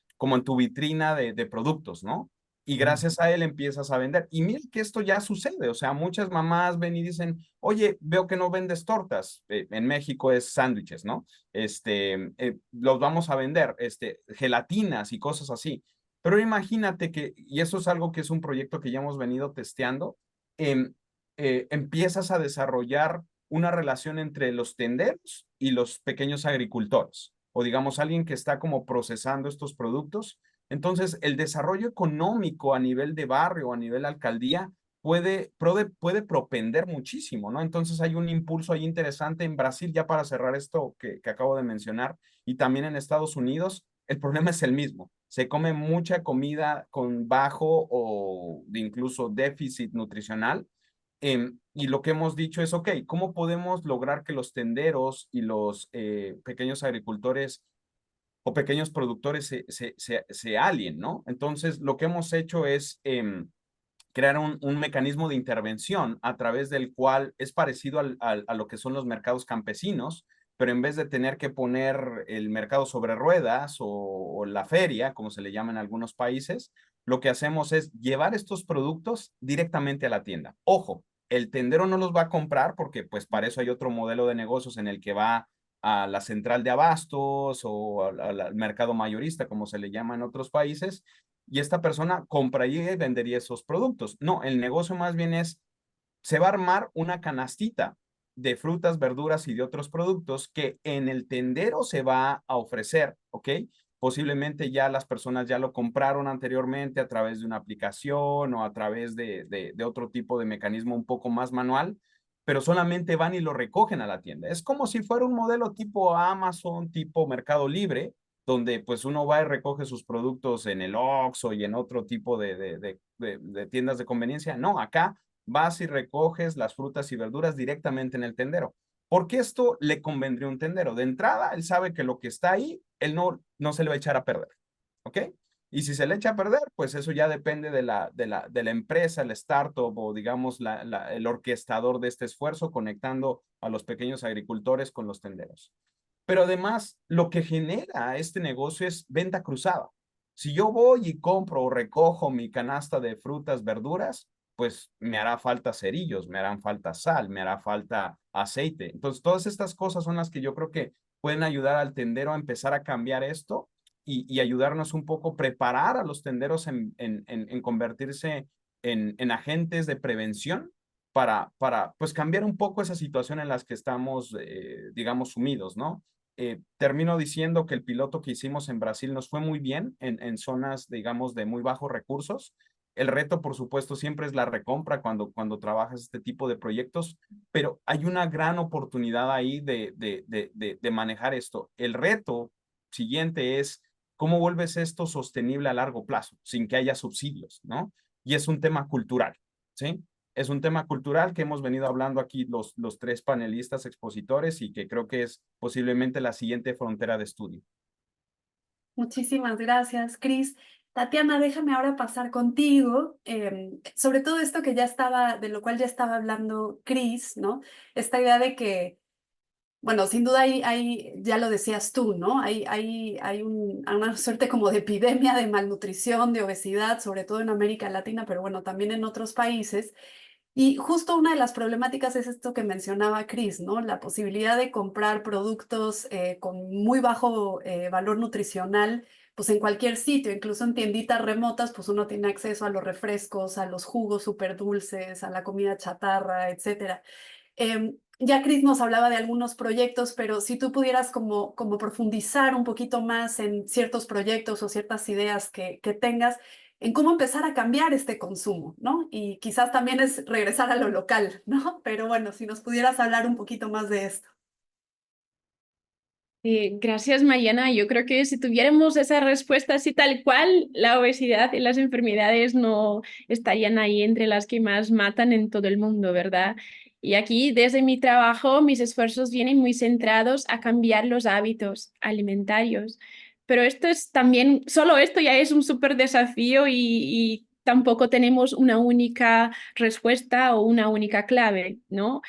vitrina de productos, ¿no? Y gracias a él empiezas a vender. Y mira que esto ya sucede, o sea, muchas mamás ven y dicen, oye, veo que no vendes tortas, en México es sándwiches, ¿no? Los vamos a vender, gelatinas y cosas así. Pero imagínate que, y eso es algo que es un proyecto que ya hemos venido testeando, empiezas a desarrollar una relación entre los tenderos y los pequeños agricultores, o digamos alguien que está como procesando estos productos. Entonces, el desarrollo económico a nivel de barrio, a nivel alcaldía, puede propender muchísimo, ¿no? Entonces hay un impulso ahí interesante en Brasil, ya para cerrar esto que acabo de mencionar, y también en Estados Unidos. El problema es el mismo. Se come mucha comida con bajo o incluso déficit nutricional. Y lo que hemos dicho es, ok, ¿cómo podemos lograr que los tenderos y los pequeños agricultores o pequeños productores se alien, ¿no? Entonces, lo que hemos hecho es crear un mecanismo de intervención a través del cual es parecido a lo que son los mercados campesinos, pero en vez de tener que poner el mercado sobre ruedas o la feria, como se le llama en algunos países, lo que hacemos es llevar estos productos directamente a la tienda. Ojo, el tendero no los va a comprar porque pues para eso hay otro modelo de negocios en el que va a la central de abastos o al mercado mayorista, como se le llama en otros países, y esta persona compraría y vendería esos productos. No, el negocio más bien se va a armar una canastita de frutas, verduras y de otros productos que en el tendero se va a ofrecer, ¿ok? Posiblemente ya las personas ya lo compraron anteriormente a través de una aplicación o a través de otro tipo de mecanismo un poco más manual, pero solamente van y lo recogen a la tienda. Es como si fuera un modelo tipo Amazon, tipo Mercado Libre, donde pues uno va y recoge sus productos en el Oxxo y en otro tipo de tiendas de conveniencia. No, acá vas y recoges las frutas y verduras directamente en el tendero. Porque esto le convendría a un tendero. De entrada, él sabe que lo que está ahí, él no se le va a echar a perder. ¿Ok? Y si se le echa a perder, pues eso ya depende de la empresa, el startup o digamos el orquestador de este esfuerzo, conectando a los pequeños agricultores con los tenderos. Pero además, lo que genera este negocio es venta cruzada. Si yo voy y compro o recojo mi canasta de frutas, verduras, pues me hará falta cerillos, me harán falta sal, me hará falta aceite. Entonces, todas estas cosas son las que yo creo que pueden ayudar al tendero a empezar a cambiar esto y ayudarnos un poco, preparar a los tenderos en convertirse en agentes de prevención para pues cambiar un poco esa situación en las que estamos, digamos, sumidos, ¿no? termino diciendo que el piloto que hicimos en Brasil nos fue muy bien en zonas, digamos, de muy bajos recursos. El reto, por supuesto, siempre es la recompra cuando trabajas este tipo de proyectos, pero hay una gran oportunidad ahí de manejar esto. El reto siguiente es cómo vuelves esto sostenible a largo plazo, sin que haya subsidios, ¿no? Y es un tema cultural, ¿sí? Es un tema cultural que hemos venido hablando aquí los tres panelistas expositores y que creo que es posiblemente la siguiente frontera de estudio. Muchísimas gracias, Cris. Tatiana, déjame ahora pasar contigo, sobre todo esto que ya estaba, de lo cual ya estaba hablando Cris, ¿no? Esta idea de que, bueno, sin duda ya lo decías tú, ¿no? Hay una suerte como de epidemia de malnutrición, de obesidad, sobre todo en América Latina, pero bueno, también en otros países. Y justo una de las problemáticas es esto que mencionaba Cris, ¿no? La posibilidad de comprar productos con muy bajo valor nutricional, pues en cualquier sitio, incluso en tienditas remotas, pues uno tiene acceso a los refrescos, a los jugos súper dulces, a la comida chatarra, etcétera. Ya Cris nos hablaba de algunos proyectos, pero si tú pudieras como profundizar un poquito más en ciertos proyectos o ciertas ideas que tengas, en cómo empezar a cambiar este consumo, ¿no? Y quizás también es regresar a lo local, ¿no? Pero bueno, si nos pudieras hablar un poquito más de esto. Gracias, Mariana. Yo creo que si tuviéramos esa respuesta así tal cual, la obesidad y las enfermedades no estarían ahí entre las que más matan en todo el mundo, ¿verdad? Y aquí, desde mi trabajo, mis esfuerzos vienen muy centrados a cambiar los hábitos alimentarios. Pero esto es también, solo esto ya es un súper desafío y tampoco tenemos una única respuesta o una única clave, ¿no?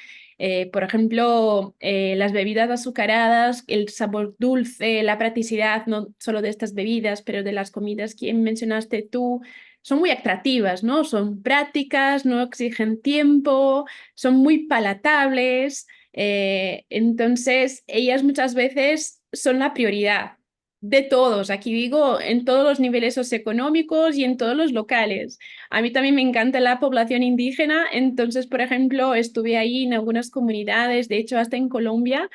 Por ejemplo, las bebidas azucaradas, el sabor dulce, la practicidad, no solo de estas bebidas, pero de las comidas que mencionaste tú, son muy atractivas, ¿no? Son prácticas, no exigen tiempo, son muy palatables. Entonces, ellas muchas veces son la prioridad de todos. Aquí digo, en todos los niveles socioeconómicos y en todos los locales. A mí también me encanta la población indígena, entonces, por ejemplo, estuve ahí en algunas comunidades, de hecho, hasta en Colombia,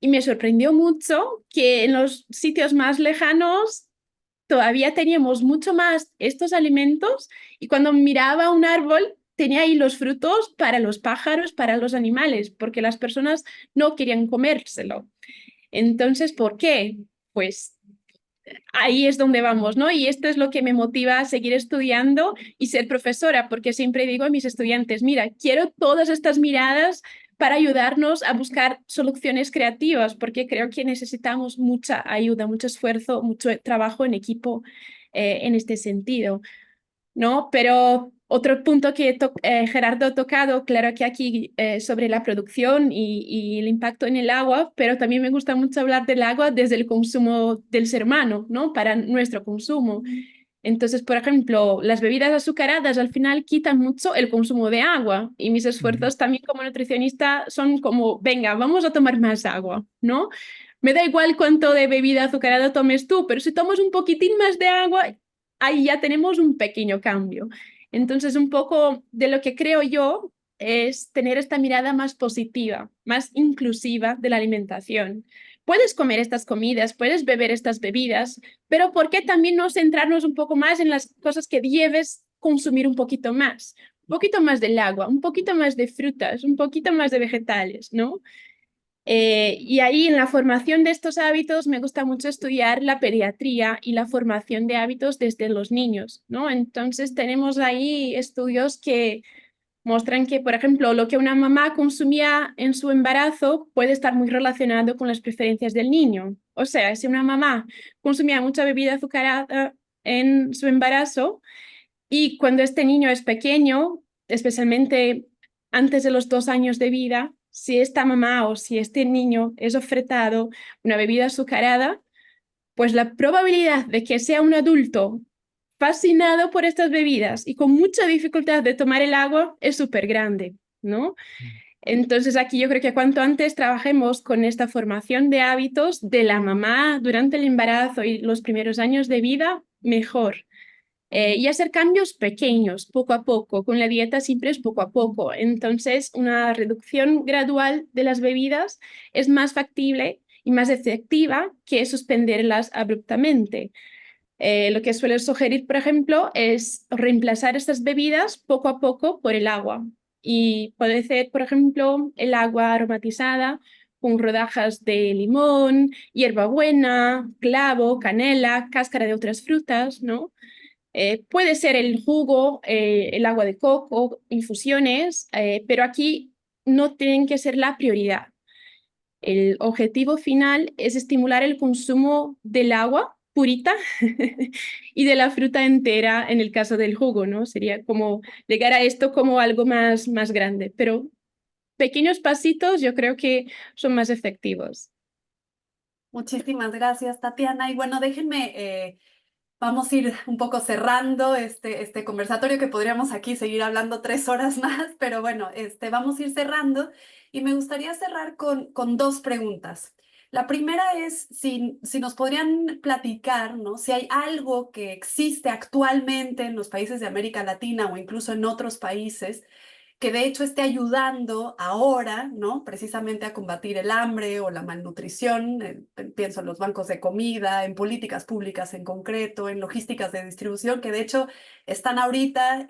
y me sorprendió mucho que en los sitios más lejanos todavía teníamos mucho más estos alimentos y cuando miraba un árbol tenía ahí los frutos para los pájaros, para los animales, porque las personas no querían comérselo. Entonces, ¿por qué? Pues ahí es donde vamos, ¿no? Y esto es lo que me motiva a seguir estudiando y ser profesora, porque siempre digo a mis estudiantes, mira, quiero todas estas miradas para ayudarnos a buscar soluciones creativas, porque creo que necesitamos mucha ayuda, mucho esfuerzo, mucho trabajo en equipo en este sentido. ¿No? Pero otro punto que Gerardo ha tocado, claro que aquí sobre la producción y el impacto en el agua, pero también me gusta mucho hablar del agua desde el consumo del ser humano, ¿no? Para nuestro consumo. Entonces, por ejemplo, las bebidas azucaradas al final quitan mucho el consumo de agua y mis esfuerzos también como nutricionista son como, venga, vamos a tomar más agua, ¿no? Me da igual cuánto de bebida azucarada tomes tú, pero si tomas un poquitín más de agua, ahí ya tenemos un pequeño cambio. Entonces, un poco de lo que creo yo es tener esta mirada más positiva, más inclusiva de la alimentación. Puedes comer estas comidas, puedes beber estas bebidas, pero ¿por qué también no centrarnos un poco más en las cosas que debes consumir un poquito más? Un poquito más del agua, un poquito más de frutas, un poquito más de vegetales, ¿no? Y ahí en la formación de estos hábitos me gusta mucho estudiar la pediatría y la formación de hábitos desde los niños, ¿no? Entonces tenemos ahí estudios que muestran que, por ejemplo, lo que una mamá consumía en su embarazo puede estar muy relacionado con las preferencias del niño. O sea, si una mamá consumía mucha bebida azucarada en su embarazo y cuando este niño es pequeño, especialmente antes de los 2 años de vida, si esta mamá o si este niño es ofertado una bebida azucarada, pues la probabilidad de que sea un adulto fascinado por estas bebidas y con mucha dificultad de tomar el agua es súper grande, ¿no? Entonces aquí yo creo que cuanto antes trabajemos con esta formación de hábitos de la mamá durante el embarazo y los primeros años de vida, mejor. Y hacer cambios pequeños, poco a poco. Con la dieta siempre es poco a poco. Entonces, una reducción gradual de las bebidas es más factible y más efectiva que suspenderlas abruptamente. Lo que suele sugerir, por ejemplo, es reemplazar estas bebidas poco a poco por el agua. Y puede ser, por ejemplo, el agua aromatizada con rodajas de limón, hierbabuena, clavo, canela, cáscara de otras frutas, ¿no? Puede ser el jugo, el agua de coco, infusiones, pero aquí no tienen que ser la prioridad. El objetivo final es estimular el consumo del agua purita y de la fruta entera en el caso del jugo, ¿no? Sería como llegar a esto como algo más grande, pero pequeños pasitos yo creo que son más efectivos. Muchísimas gracias, Tatiana. Y bueno, déjenme, vamos a ir un poco cerrando este conversatorio que podríamos aquí seguir hablando 3 horas más, pero bueno, vamos a ir cerrando y me gustaría cerrar con dos preguntas. La primera es si nos podrían platicar, ¿no? Si hay algo que existe actualmente en los países de América Latina o incluso en otros países que de hecho esté ayudando ahora, ¿no? Precisamente a combatir el hambre o la malnutrición. Pienso en los bancos de comida, en políticas públicas en concreto, en logísticas de distribución, que de hecho están ahorita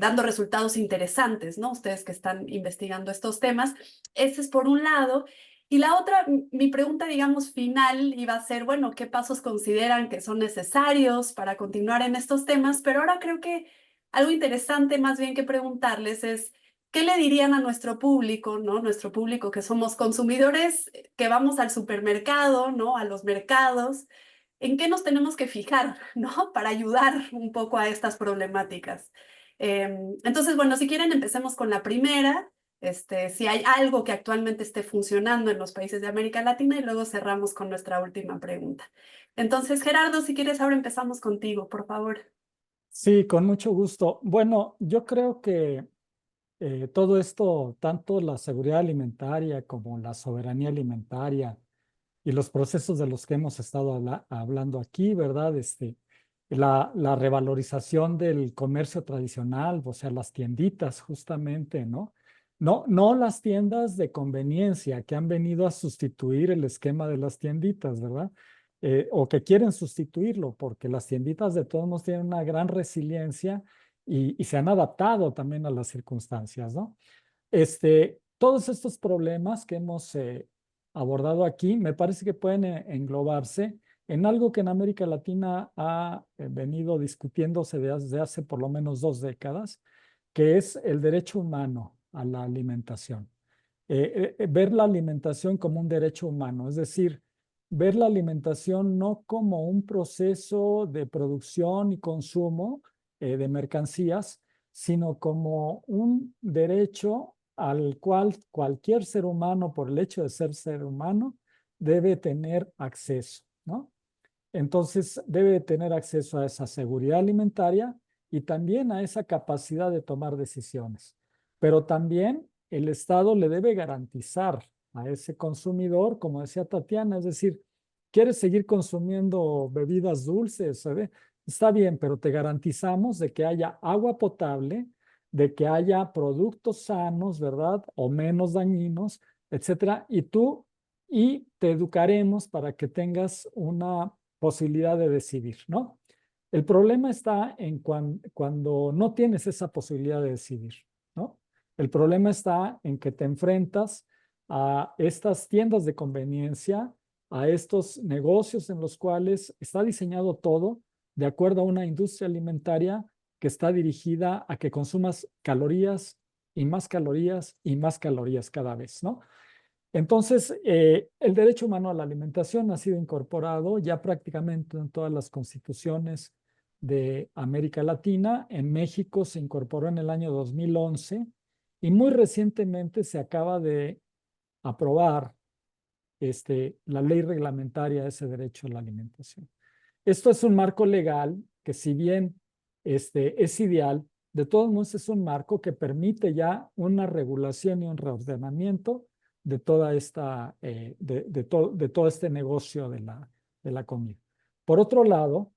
dando resultados interesantes, ¿no? Ustedes que están investigando estos temas. Ese es por un lado. Y la otra, mi pregunta, digamos, final iba a ser, bueno, ¿qué pasos consideran que son necesarios para continuar en estos temas? Pero ahora creo que algo interesante más bien que preguntarles es, ¿qué le dirían a nuestro público, ¿no? Nuestro público que somos consumidores, que vamos al supermercado, ¿no? A los mercados, ¿en qué nos tenemos que fijar, ¿no? Para ayudar un poco a estas problemáticas. Entonces, bueno, si quieren, empecemos con la primera. Si hay algo que actualmente esté funcionando en los países de América Latina y luego cerramos con nuestra última pregunta. Entonces, Gerardo, si quieres, ahora empezamos contigo, por favor. Sí, con mucho gusto. Bueno, yo creo que todo esto, tanto la seguridad alimentaria como la soberanía alimentaria y los procesos de los que hemos estado hablando aquí, ¿verdad? La revalorización del comercio tradicional, o sea, las tienditas justamente, ¿no? No las tiendas de conveniencia que han venido a sustituir el esquema de las tienditas, ¿verdad? O que quieren sustituirlo, porque las tienditas de todos modos tienen una gran resiliencia y se han adaptado también a las circunstancias, ¿no? Todos estos problemas que hemos abordado aquí me parece que pueden englobarse en algo que en América Latina ha venido discutiéndose desde hace por lo menos 2 décadas, que es el derecho humano a la alimentación. Ver la alimentación como un derecho humano, es decir, ver la alimentación no como un proceso de producción y consumo de mercancías, sino como un derecho al cual cualquier ser humano, por el hecho de ser humano, debe tener acceso, ¿no? Entonces, debe tener acceso a esa seguridad alimentaria y también a esa capacidad de tomar decisiones. Pero también el Estado le debe garantizar a ese consumidor, como decía Tatiana, es decir, ¿quieres seguir consumiendo bebidas dulces? Está bien, pero te garantizamos de que haya agua potable, de que haya productos sanos, ¿verdad? O menos dañinos, etcétera. Y te educaremos para que tengas una posibilidad de decidir, ¿no? El problema está en cuando no tienes esa posibilidad de decidir, ¿no? El problema está en que te enfrentas a estas tiendas de conveniencia, a estos negocios en los cuales está diseñado todo de acuerdo a una industria alimentaria que está dirigida a que consumas calorías y más calorías y más calorías cada vez, ¿no? Entonces, el derecho humano a la alimentación ha sido incorporado ya prácticamente en todas las constituciones de América Latina. En México se incorporó en el año 2011 y muy recientemente se acaba de aprobar la ley reglamentaria de ese derecho a la alimentación. Esto es un marco legal que si bien es ideal, de todos modos es un marco que permite ya una regulación y un reordenamiento de toda esta, de todo este negocio de la comida. Por otro lado,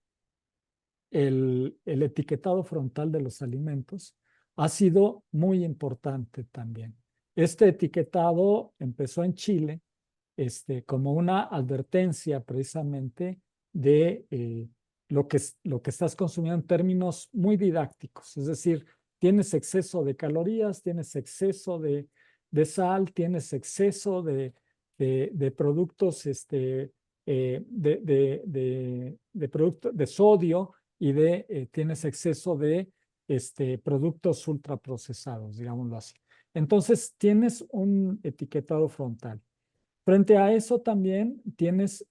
el etiquetado frontal de los alimentos ha sido muy importante también. Este etiquetado empezó en Chile como una advertencia precisamente de lo que estás consumiendo en términos muy didácticos. Es decir, tienes exceso de calorías, tienes exceso de sal, tienes exceso de productos de sodio y tienes exceso de productos ultraprocesados, digámoslo así. Entonces, tienes un etiquetado frontal. Frente a eso también tienes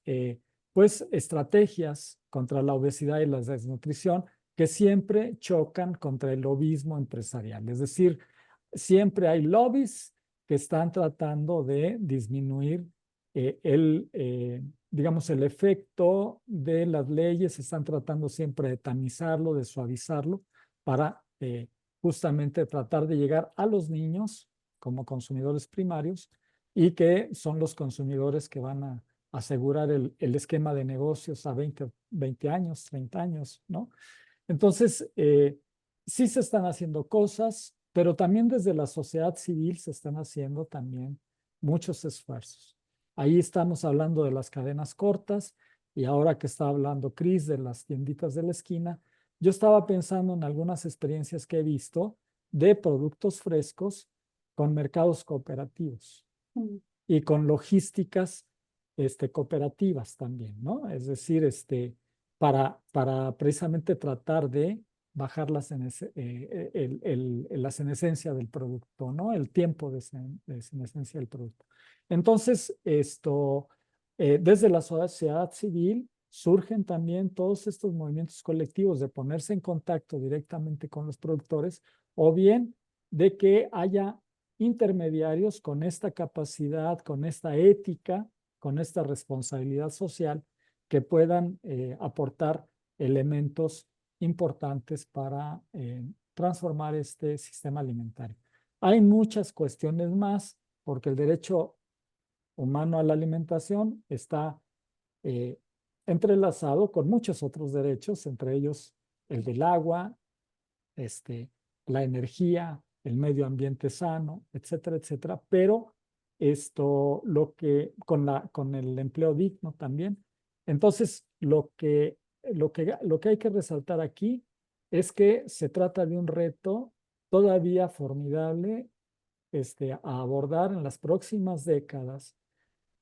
pues estrategias contra la obesidad y la desnutrición que siempre chocan contra el lobismo empresarial. Es decir, siempre hay lobbies que están tratando de disminuir digamos, el efecto de las leyes, están tratando siempre de tamizarlo, de suavizarlo para justamente tratar de llegar a los niños como consumidores primarios y que son los consumidores que van a asegurar el esquema de negocios a 20 años, 30 años, ¿no? Entonces, sí se están haciendo cosas, pero también desde la sociedad civil se están haciendo también muchos esfuerzos. Ahí estamos hablando de las cadenas cortas y ahora que está hablando Cris de las tienditas de la esquina, yo estaba pensando en algunas experiencias que he visto de productos frescos con mercados cooperativos y con logísticas cooperativas también, ¿no? Es decir, para precisamente tratar de bajar la senescencia del producto, ¿no? El tiempo de senescencia del producto. Entonces, desde la sociedad civil surgen también todos estos movimientos colectivos de ponerse en contacto directamente con los productores o bien de que haya intermediarios con esta capacidad, con esta ética, con esta responsabilidad social que puedan aportar elementos importantes para transformar este sistema alimentario. Hay muchas cuestiones más porque el derecho humano a la alimentación está entrelazado con muchos otros derechos, entre ellos el del agua, la energía, el medio ambiente sano, etcétera, etcétera, pero con el empleo digno también. Entonces, lo que hay que resaltar aquí es que se trata de un reto todavía formidable a abordar en las próximas décadas,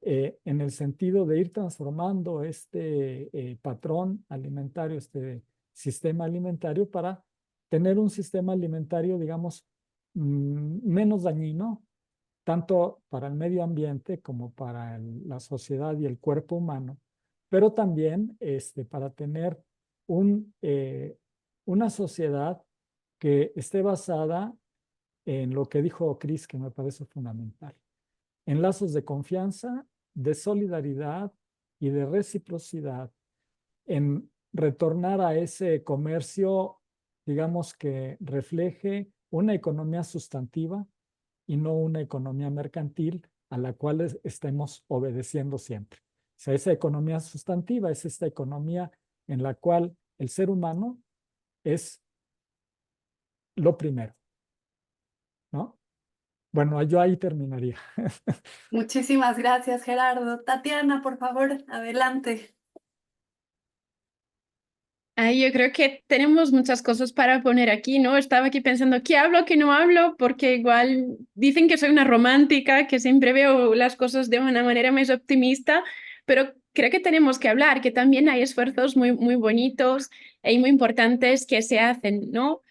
en el sentido de ir transformando este patrón alimentario, este sistema alimentario para tener un sistema alimentario, digamos, menos dañino, tanto para el medio ambiente como para la sociedad y el cuerpo humano, pero también para tener una sociedad que esté basada en lo que dijo Cris, que me parece fundamental, en lazos de confianza, de solidaridad y de reciprocidad, en retornar a ese comercio, digamos, que refleje una economía sustantiva y no una economía mercantil a la cual estemos obedeciendo siempre. O sea, esa economía sustantiva es esta economía en la cual el ser humano es lo primero, ¿no? Bueno, yo ahí terminaría. Muchísimas gracias, Gerardo. Tatiana, por favor, adelante. Yo creo que tenemos muchas cosas para poner aquí, ¿no? Estaba aquí pensando, ¿qué hablo, qué no hablo? Porque igual dicen que soy una romántica, que siempre veo las cosas de una manera más optimista, pero creo que tenemos que hablar, que también hay esfuerzos muy, muy bonitos y muy importantes que se hacen, ¿no?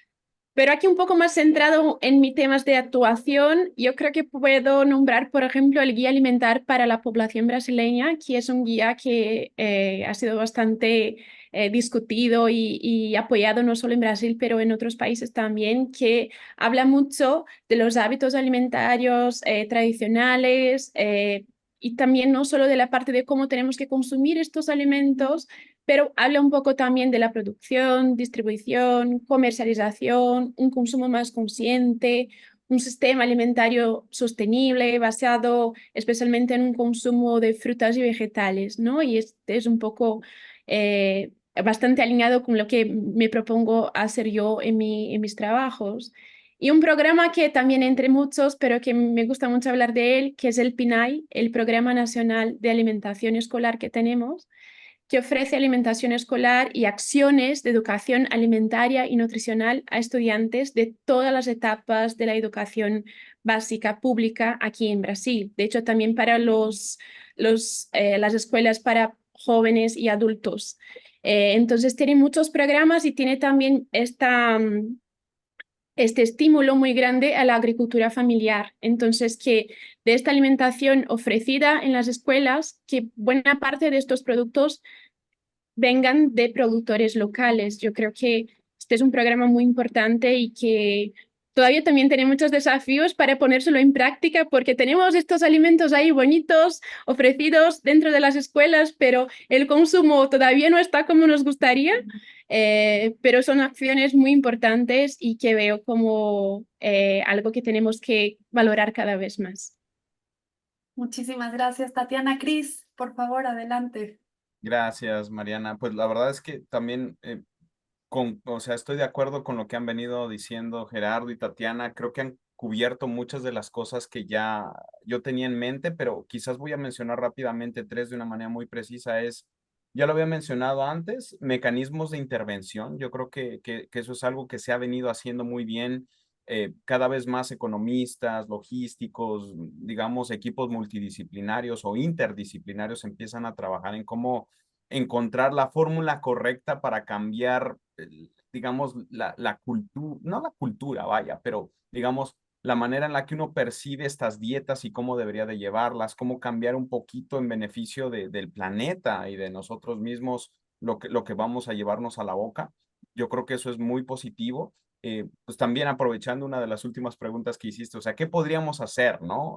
Pero aquí un poco más centrado en mis temas de actuación, yo creo que puedo nombrar, por ejemplo, el Guía Alimentar para la Población Brasileña, que es un guía que ha sido bastante discutido y apoyado no solo en Brasil, pero en otros países también, que habla mucho de los hábitos alimentarios tradicionales y también no solo de la parte de cómo tenemos que consumir estos alimentos, pero habla un poco también de la producción, distribución, comercialización, un consumo más consciente, un sistema alimentario sostenible basado especialmente en un consumo de frutas y vegetales, ¿no? Y este es un poco bastante alineado con lo que me propongo hacer yo en mis trabajos. Y un programa que también entre muchos, pero que me gusta mucho hablar de él, que es el PNAE, el Programa Nacional de Alimentación Escolar que tenemos, que ofrece alimentación escolar y acciones de educación alimentaria y nutricional a estudiantes de todas las etapas de la educación básica pública aquí en Brasil. De hecho, también para las escuelas para jóvenes y adultos. Entonces, tiene muchos programas y tiene también este estímulo muy grande a la agricultura familiar. Entonces, que de esta alimentación ofrecida en las escuelas, que buena parte de estos productos vengan de productores locales. Yo creo que este es un programa muy importante y que todavía también tiene muchos desafíos para ponérselo en práctica porque tenemos estos alimentos ahí bonitos ofrecidos dentro de las escuelas, pero el consumo todavía no está como nos gustaría, pero son acciones muy importantes y que veo como algo que tenemos que valorar cada vez más. Muchísimas gracias, Tatiana. Cris, por favor, adelante. Gracias, Mariana. Pues la verdad es que también, o sea, estoy de acuerdo con lo que han venido diciendo Gerardo y Tatiana. Creo que han cubierto muchas de las cosas que ya yo tenía en mente, pero quizás voy a mencionar rápidamente tres de una manera muy precisa. Ya lo había mencionado antes, mecanismos de intervención. Yo creo que eso es algo que se ha venido haciendo muy bien. Cada vez más economistas, logísticos, digamos, equipos multidisciplinarios o interdisciplinarios empiezan a trabajar en cómo encontrar la fórmula correcta para cambiar, digamos, la cultura, no la cultura, vaya, pero digamos, la manera en la que uno percibe estas dietas y cómo debería de llevarlas, cómo cambiar un poquito en beneficio del planeta y de nosotros mismos lo que vamos a llevarnos a la boca. Yo creo que eso es muy positivo. Pues también aprovechando una de las últimas preguntas que hiciste, o sea, ¿qué podríamos hacer, no?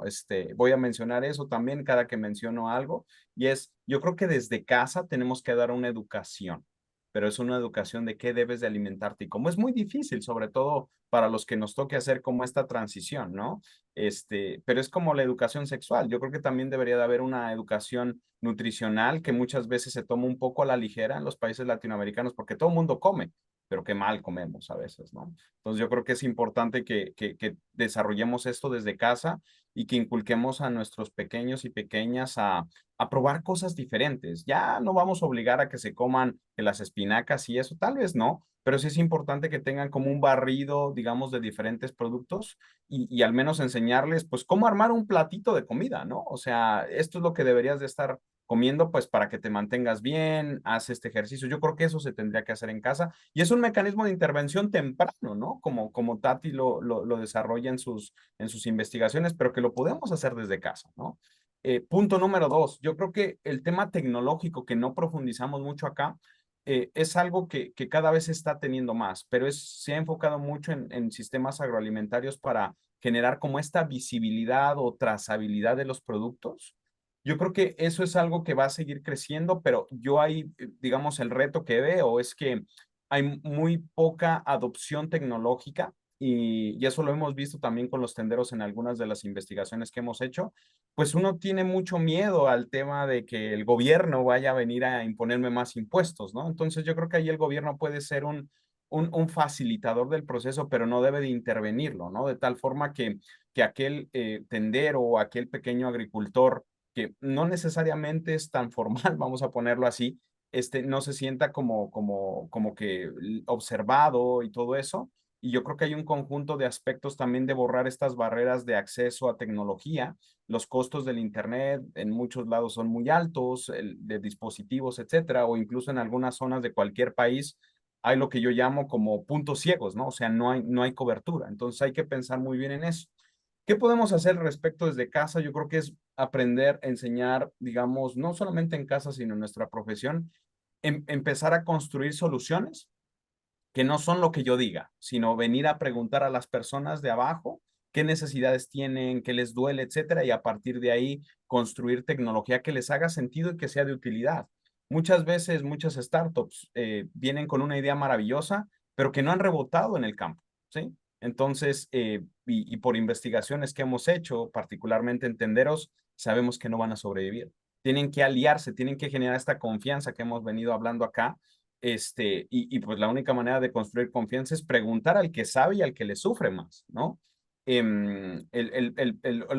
Voy a mencionar eso también cada que menciono algo, y yo creo que desde casa tenemos que dar una educación, pero es una educación de qué debes de alimentarte y cómo es muy difícil, sobre todo para los que nos toque hacer como esta transición, ¿no? Pero es como la educación sexual. Yo creo que también debería de haber una educación nutricional que muchas veces se toma un poco a la ligera en los países latinoamericanos porque todo el mundo come, pero qué mal comemos a veces, ¿no? Entonces yo creo que es importante que desarrollemos esto desde casa y que inculquemos a nuestros pequeños y pequeñas a probar cosas diferentes. Ya no vamos a obligar a que se coman que las espinacas y eso, tal vez no, pero sí es importante que tengan como un barrido, digamos, de diferentes productos y al menos enseñarles, pues, cómo armar un platito de comida, ¿no? O sea, esto es lo que deberías de estar comiendo, pues, para que te mantengas bien, haz este ejercicio. Yo creo que eso se tendría que hacer en casa y es un mecanismo de intervención temprano, ¿no? Como Tati lo desarrolla en sus investigaciones, pero que lo podemos hacer desde casa, ¿no? Punto número dos, yo creo que el tema tecnológico que no profundizamos mucho acá es algo que cada vez se está teniendo más, pero se ha enfocado mucho en sistemas agroalimentarios para generar como esta visibilidad o trazabilidad de los productos. Yo creo que eso es algo que va a seguir creciendo, pero yo ahí, digamos, el reto que veo es que hay muy poca adopción tecnológica y eso lo hemos visto también con los tenderos en algunas de las investigaciones que hemos hecho, pues uno tiene mucho miedo al tema de que el gobierno vaya a venir a imponerme más impuestos, ¿no? Entonces yo creo que ahí el gobierno puede ser un facilitador del proceso, pero no debe de intervenirlo, ¿no? De tal forma que aquel tendero o aquel pequeño agricultor que no necesariamente es tan formal, vamos a ponerlo así, no se sienta como que observado y todo eso. Y yo creo que hay un conjunto de aspectos también de borrar estas barreras de acceso a tecnología. Los costos del Internet en muchos lados son muy altos, de dispositivos, etcétera, o incluso en algunas zonas de cualquier país hay lo que yo llamo como puntos ciegos, ¿no? O sea, no hay cobertura. Entonces hay que pensar muy bien en eso. ¿Qué podemos hacer respecto desde casa? Yo creo que es aprender, enseñar, digamos, no solamente en casa, sino en nuestra profesión, empezar a construir soluciones que no son lo que yo diga, sino venir a preguntar a las personas de abajo qué necesidades tienen, qué les duele, etcétera, y a partir de ahí construir tecnología que les haga sentido y que sea de utilidad. Muchas veces, muchas startups vienen con una idea maravillosa, pero que no han rebotado en el campo, ¿sí? Entonces, y por investigaciones que hemos hecho, particularmente en tenderos, sabemos que no van a sobrevivir. Tienen que aliarse, tienen que generar esta confianza que hemos venido hablando acá pues la única manera de construir confianza es preguntar al que sabe y al que le sufre más, ¿no? El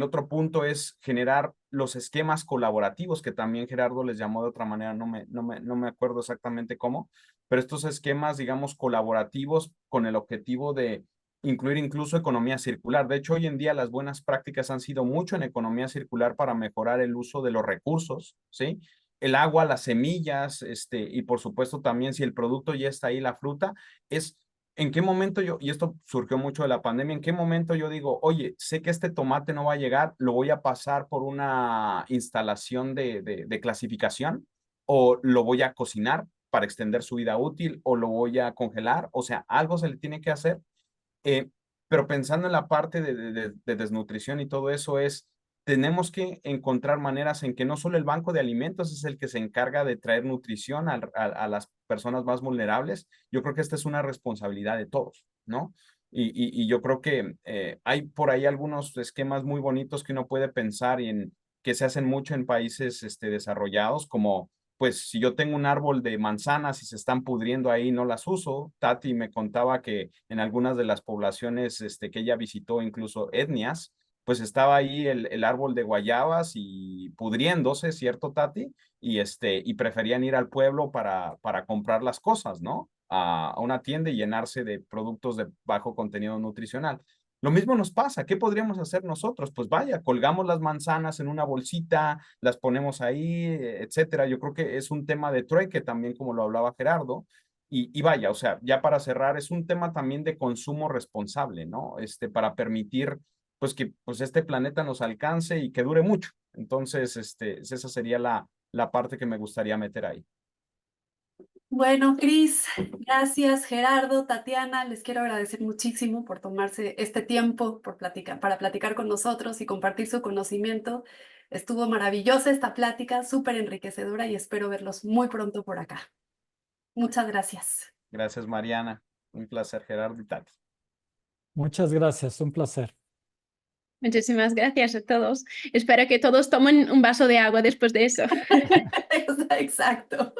otro punto es generar los esquemas colaborativos, que también Gerardo les llamó de otra manera, no me acuerdo exactamente cómo, pero estos esquemas, digamos, colaborativos con el objetivo de incluir incluso economía circular. De hecho, hoy en día las buenas prácticas han sido mucho en economía circular para mejorar el uso de los recursos, ¿sí? El agua, las semillas, y por supuesto también si el producto ya está ahí, la fruta, es ¿en qué momento yo, y esto surgió mucho de la pandemia, en qué momento yo digo, oye, sé que este tomate no va a llegar, lo voy a pasar por una instalación de clasificación o lo voy a cocinar para extender su vida útil o lo voy a congelar? O sea, algo se le tiene que hacer. Eh, pero pensando en la parte de desnutrición y todo eso tenemos que encontrar maneras en que no solo el banco de alimentos es el que se encarga de traer nutrición a las personas más vulnerables. Yo creo que esta es una responsabilidad de todos, ¿no? Y yo creo que hay por ahí algunos esquemas muy bonitos que uno puede pensar y que se hacen mucho en países desarrollados, como pues si yo tengo un árbol de manzanas y se están pudriendo ahí, no las uso. Tati me contaba que en algunas de las poblaciones que ella visitó, incluso etnias, pues estaba ahí el árbol de guayabas y pudriéndose, ¿cierto, Tati? Y preferían ir al pueblo para comprar las cosas, ¿no? A una tienda y llenarse de productos de bajo contenido nutricional. Lo mismo nos pasa. ¿Qué podríamos hacer nosotros? Pues vaya, colgamos las manzanas en una bolsita, las ponemos ahí, etcétera. Yo creo que es un tema de trueque también, como lo hablaba Gerardo. Y vaya, o sea, ya para cerrar, es un tema también de consumo responsable, ¿no? Para permitir, pues, que pues, este planeta nos alcance y que dure mucho. Entonces, esa sería la parte que me gustaría meter ahí. Bueno, Cris, gracias, Gerardo, Tatiana, les quiero agradecer muchísimo por tomarse este tiempo para platicar con nosotros y compartir su conocimiento. Estuvo maravillosa esta plática, súper enriquecedora y espero verlos muy pronto por acá. Muchas gracias. Gracias, Mariana. Un placer, Gerardo y Tati. Muchas gracias, un placer. Muchísimas gracias a todos. Espero que todos tomen un vaso de agua después de eso. Exacto.